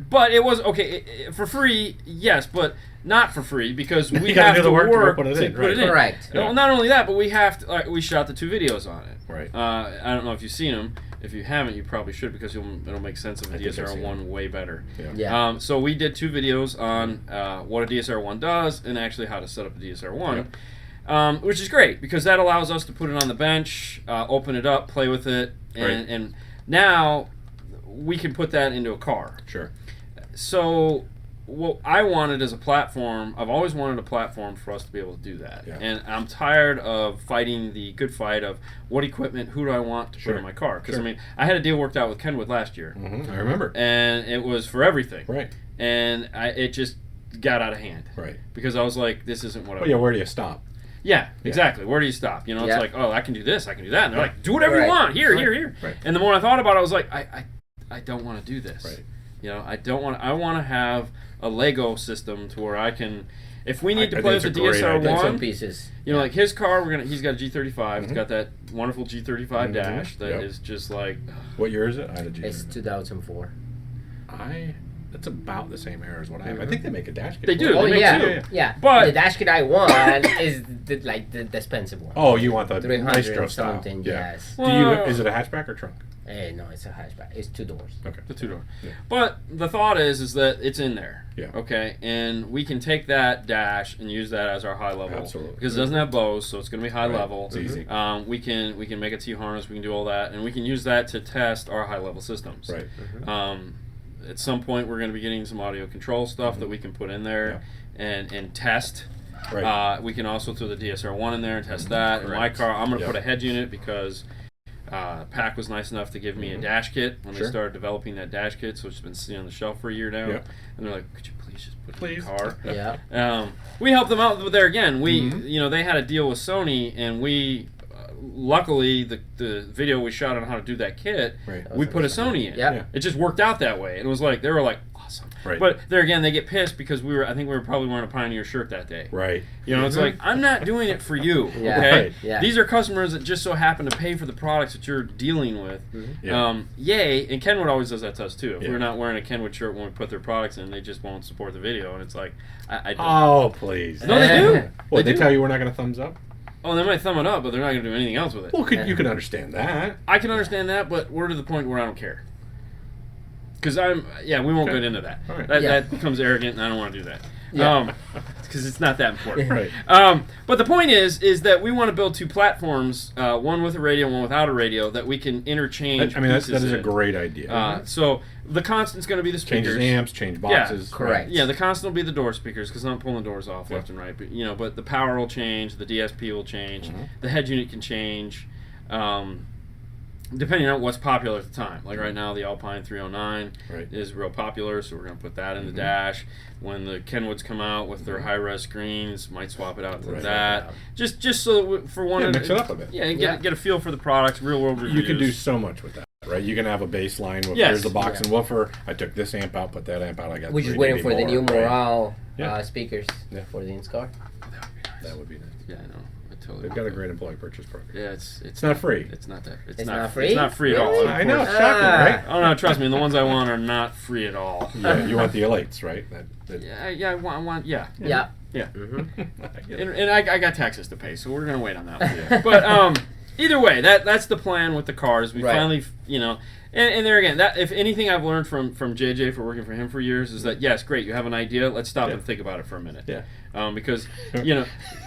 But it was, okay, for free, yes, but not for free because we You gotta have do to the work to work put it to in, put right. it in. Correct. Yeah. Well, not only that, but we have to, we shot the 2 videos on it. Right. I don't know if you've seen them. If you haven't, you probably should because it'll make sense of a I think I've seen DSR-1 way better. Yeah. So we did 2 videos on what a DSR-1 does and actually how to set up a DSR-1. Which is great because that allows us to put it on the bench, open it up, play with it, and now we can put that into a car. Sure. So what I wanted as a platform, I've always wanted a platform for us to be able to do that. Yeah. And I'm tired of fighting the good fight of what equipment, who do I want to put in my car? Because, I mean, I had a deal worked out with Kenwood last year. I remember. And it was for everything. Right. And it just got out of hand. Right. Because I was like, this isn't what I Well, yeah, want. where do you stop? Yeah, exactly. Where do you stop? You know, Yeah. it's like, oh, I can do this, I can do that. And they're like, do whatever you want. Here, here, here. Right. And the more I thought about it, I was like, I don't want to do this. Right. You know, I want to have a Lego system to where I can, if we need to I play think with the it's a great idea. Some DSR-1, pieces. you know, like his car, he's got a G35. It's got that wonderful G35 dash that is just like. What year is it? I had a G. It's 2004. That's about the same era as what I have. I think they make a dash kit. They do. Oh They make yeah. two. Yeah. But- the dash kit I want is the expensive one. Oh, you want the 300 Maestro and style? something. Yeah. Yes. Do you? Is it a hatchback or trunk? No, it's a hatchback. It's 2 doors. Okay. The 2-door. Yeah. But the thought is that it's in there. Yeah. Okay, and we can take that dash and use that as our high level. Absolutely. Because it doesn't have bows, so it's going to be high Right. level. It's easy. We can make a T-harness. We can do all that, and we can use that to test our high level systems. Right. At some point, we're going to be getting some audio control stuff that we can put in there and test. Right. We can also throw the DSR-1 in there and test that. In my car, I'm going to put a head unit because Pack was nice enough to give me a dash kit when they started developing that dash kit, so it's been sitting on the shelf for a year now. Yep. And they're like, could you please just put it in the car? Yeah. We helped them out, but there again, you know, they had a deal with Sony, and we, luckily, the video we shot on how to do that kit, we put a Sony in. Yeah. It just worked out that way, and it was like, they were like, awesome. Right. But there again, they get pissed because I think we were probably wearing a Pioneer shirt that day. Right. You know, it's like, I'm not doing it for you, Yeah. okay? Right. Yeah. These are customers that just so happen to pay for the products that you're dealing with. Yeah. Yay, and Kenwood always does that to us too. If Yeah. we're not wearing a Kenwood shirt when we put their products in, they just won't support the video, and it's like, I don't. Oh, please. No, they do. What, they do. tell you we're not going to thumbs up? Oh, they might thumb it up, but they're not going to do anything else with it. Well, you can understand that. I can understand that, but we're to the point where I don't care. Because we won't get into that. All right. That becomes arrogant, and I don't want to do that. Yeah. Because it's not that important. Right. But the point is that we want to build 2 platforms, one with a radio, one without a radio, that we can interchange. I mean, that pieces is a in. great idea. So the constant's going to be the speakers. Changes amps, change boxes. correct. Yeah, the constant will be the door speakers because I'm pulling the doors off left and right. But but the power will change, the DSP will change, the head unit can change, depending on what's popular at the time. Like right now, the Alpine 309 is real popular, so we're going to put that in the dash. When the Kenwoods come out with their high-res screens, might swap it out to that. Just so that for one, mix it up a bit. Yeah, and get a feel for the products, real-world reviews. You can do so much with that, right? You can have a baseline with Yes. here's the box and woofer. I took this amp out, put that amp out. I got. We're just 3 waiting maybe for the more, new right? Morale Yeah. speakers Yeah. for the in-car. That would be nice. Yeah, I know. I totally. They've got a great employee purchase program. Yeah, it's It's not free. It's not that. It's not free? It's not free at all. Really? I know, it's Ah. shocking, right? Oh no, trust me. The ones I want are not free at all. Yeah, you want the elites, right? I want. Yeah. Yeah. Yeah. I get it. And I got taxes to pay, so we're gonna wait on that one. But either way, that's the plan with the cars. We Right. finally, and there again, that if anything I've learned from JJ for working for him for years is that yes, great, you have an idea, let's stop and think about it for a minute. Yeah. Because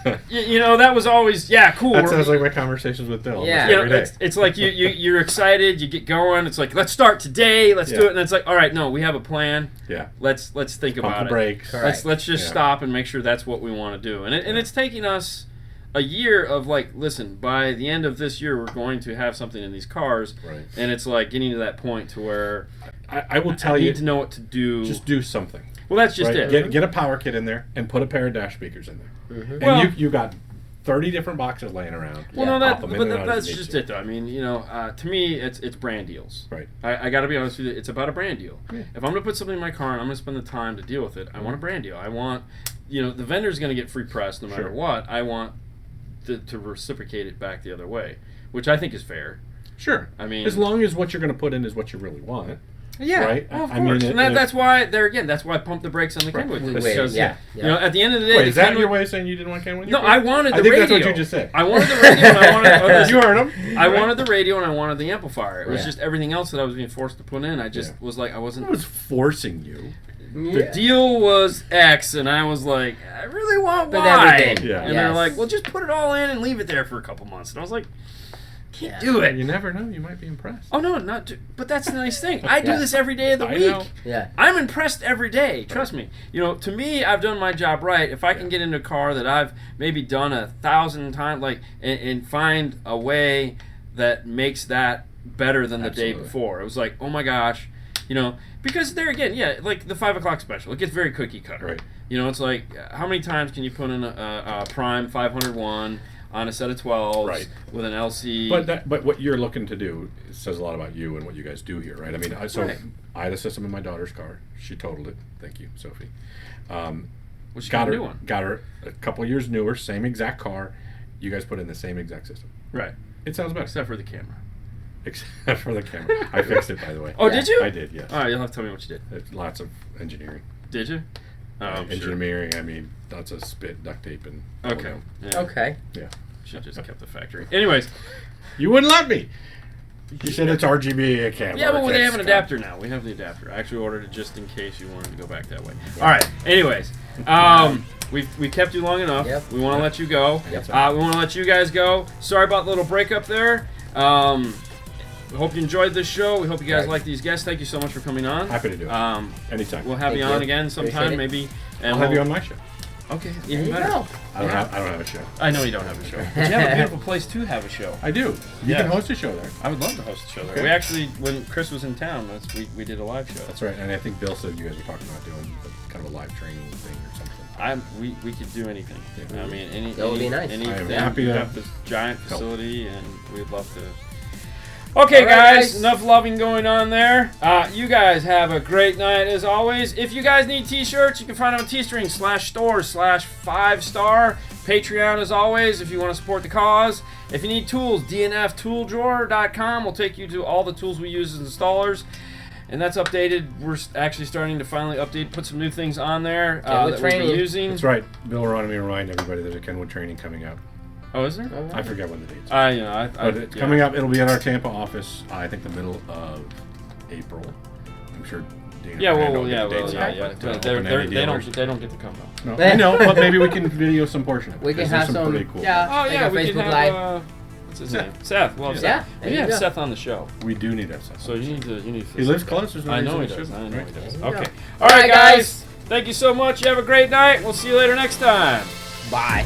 that was always cool. That sounds like my conversations with Bill. Yeah. Every day. It's like you're excited, you get going. It's like let's start today, let's do it, and it's like all right, no, we have a plan. Yeah. Let's think Pump about the it. brakes. Correct. Let's just stop and make sure that's what we want to do. And it's taking us a year of like, listen, by the end of this year, we're going to have something in these cars. Right. And it's like getting to that point to where I will tell I you. need to know what to do. Just do something. Well, that's just Right? it. Get a power kit in there and put a pair of dash speakers in there. Mhm. And Well- you got 30 different boxes laying around. Well, Yeah. no, Pop them in but and out as that's you need just to. it, though. I mean, to me, it's brand deals. Right. I got to be honest with you. It's about a brand deal. Yeah. If I'm going to put something in my car and I'm going to spend the time to deal with it, I want a brand deal. I want, the vendor's going to get free press no matter Sure. what. I want to reciprocate it back the other way, which I think is fair. Sure. I mean, as long as what you're going to put in is what you really want. Yeah, Right? well, of I mean, course. it- and that's why that's why I pumped the brakes on the Right. Kenwood. We thing, wait, because, yeah. at the end of the day, Wait, the is that Kenwood- your way of saying you didn't want Ken? No, I wanted the I think radio. that's what you just said. I wanted the radio. And I wanted. You heard him. I wanted the radio and I wanted the amplifier. It was Yeah. just everything else that I was being forced to put in. I just was like, I wasn't. I was forcing you. The deal was X, and I was like, I really want But Y. everything. Yeah. And they're Yes. like, well, just put it all in and leave it there for a couple months. And I was like, can't do it. You never know. You might be impressed. Oh no, not. But that's the nice thing. I do Yeah. this every day of the I week. know. Yeah. I'm impressed every day. Trust me. To me, I've done my job right. If I can get into a car that I've maybe done 1,000 times, and find a way that makes that better than the day Absolutely. before. It was like, oh my gosh, because there again, like the 5 o'clock special, it gets very cookie cutter. Right. It's like, how many times can you put in a Prime 501 on a set of 12s Right. with an LC? But what you're looking to do says a lot about you and what you guys do here, right? I mean, Right. I had a system in my daughter's car. She totaled it. Thank you, Sophie. What's Got she her, doing? got her a couple years newer, same exact car. You guys put in the same exact system. Right. It sounds better, Except for the camera. except for the camera. I fixed it, by the way. Oh, Yeah. did you? I did, yes. All right, you'll have to tell me what you did. It's lots of engineering. Did you? Oh, I'm sure. Engineering, I mean, lots of spit, duct tape, and Okay. Yeah. Okay. Yeah. Should just kept the factory. Anyways, You wouldn't let me. You said it's RGB camera. yeah, but they have an It's adapter now. We have the adapter. I actually ordered it just in case you wanted to go back that way. All right. Anyways, we kept you long enough. Yep. We want to let you go. Yep. We want to let you guys go. Sorry about the little breakup there. We hope you enjoyed this show. We hope you guys Right. like these guests. Thank you so much for coming on. Happy to do it. Anytime. We'll have Thank you on you. again Appreciate sometime, it. maybe. And I'll have we'll- you on my show. Okay, There even you better. go. I don't have a show. I know you don't have a show. But you have a beautiful place to have a show. I do. You Yeah. can host a show there. I would love to host a show there. Okay. We actually, when Chris was in town, we did a live show. That's right. And I think Bill said you guys were talking about doing kind of a live training thing or something. We could do anything. Yeah. I mean, That would be nice. Anything. I am happy We to have this giant help. facility, and we'd love to. Okay, All right, guys, guys. enough loving going on there. You guys have a great night as always. If you guys need t-shirts, you can find them on Teespring/store/5star. Patreon as always if you want to support the cause. If you need tools, dnftooldrawer.com will take you to all the tools we use as installers. And that's updated. We're actually starting to finally put some new things on there Kenwood that we've been training. using. That's right. Bill wanted me to remind everybody there's a Kenwood training coming up. Oh, is there? I forget when the dates are. But it's yeah. coming up. It'll be at our Tampa office. I think the middle of April. I'm sure. Dana Yeah, Fernando well, will yeah, get the dates out, but, They're, open-ended they dealers. don't get to come though. No, I know, but maybe we can video some portion of it. We can 'cause have there's some. pretty cool Yeah. Oh Like yeah, a we could Facebook have. Live. What's his name? Seth. Well, Yeah, Seth. there We you have go. Seth on the show, We do need that stuff. so you need to. He lives close. There's no I know he reason does. shouldn't, I know right? he does. There you Okay. go. All right, All right, guys. guys. Thank you so much. You have a great night. We'll see you later next time. Bye.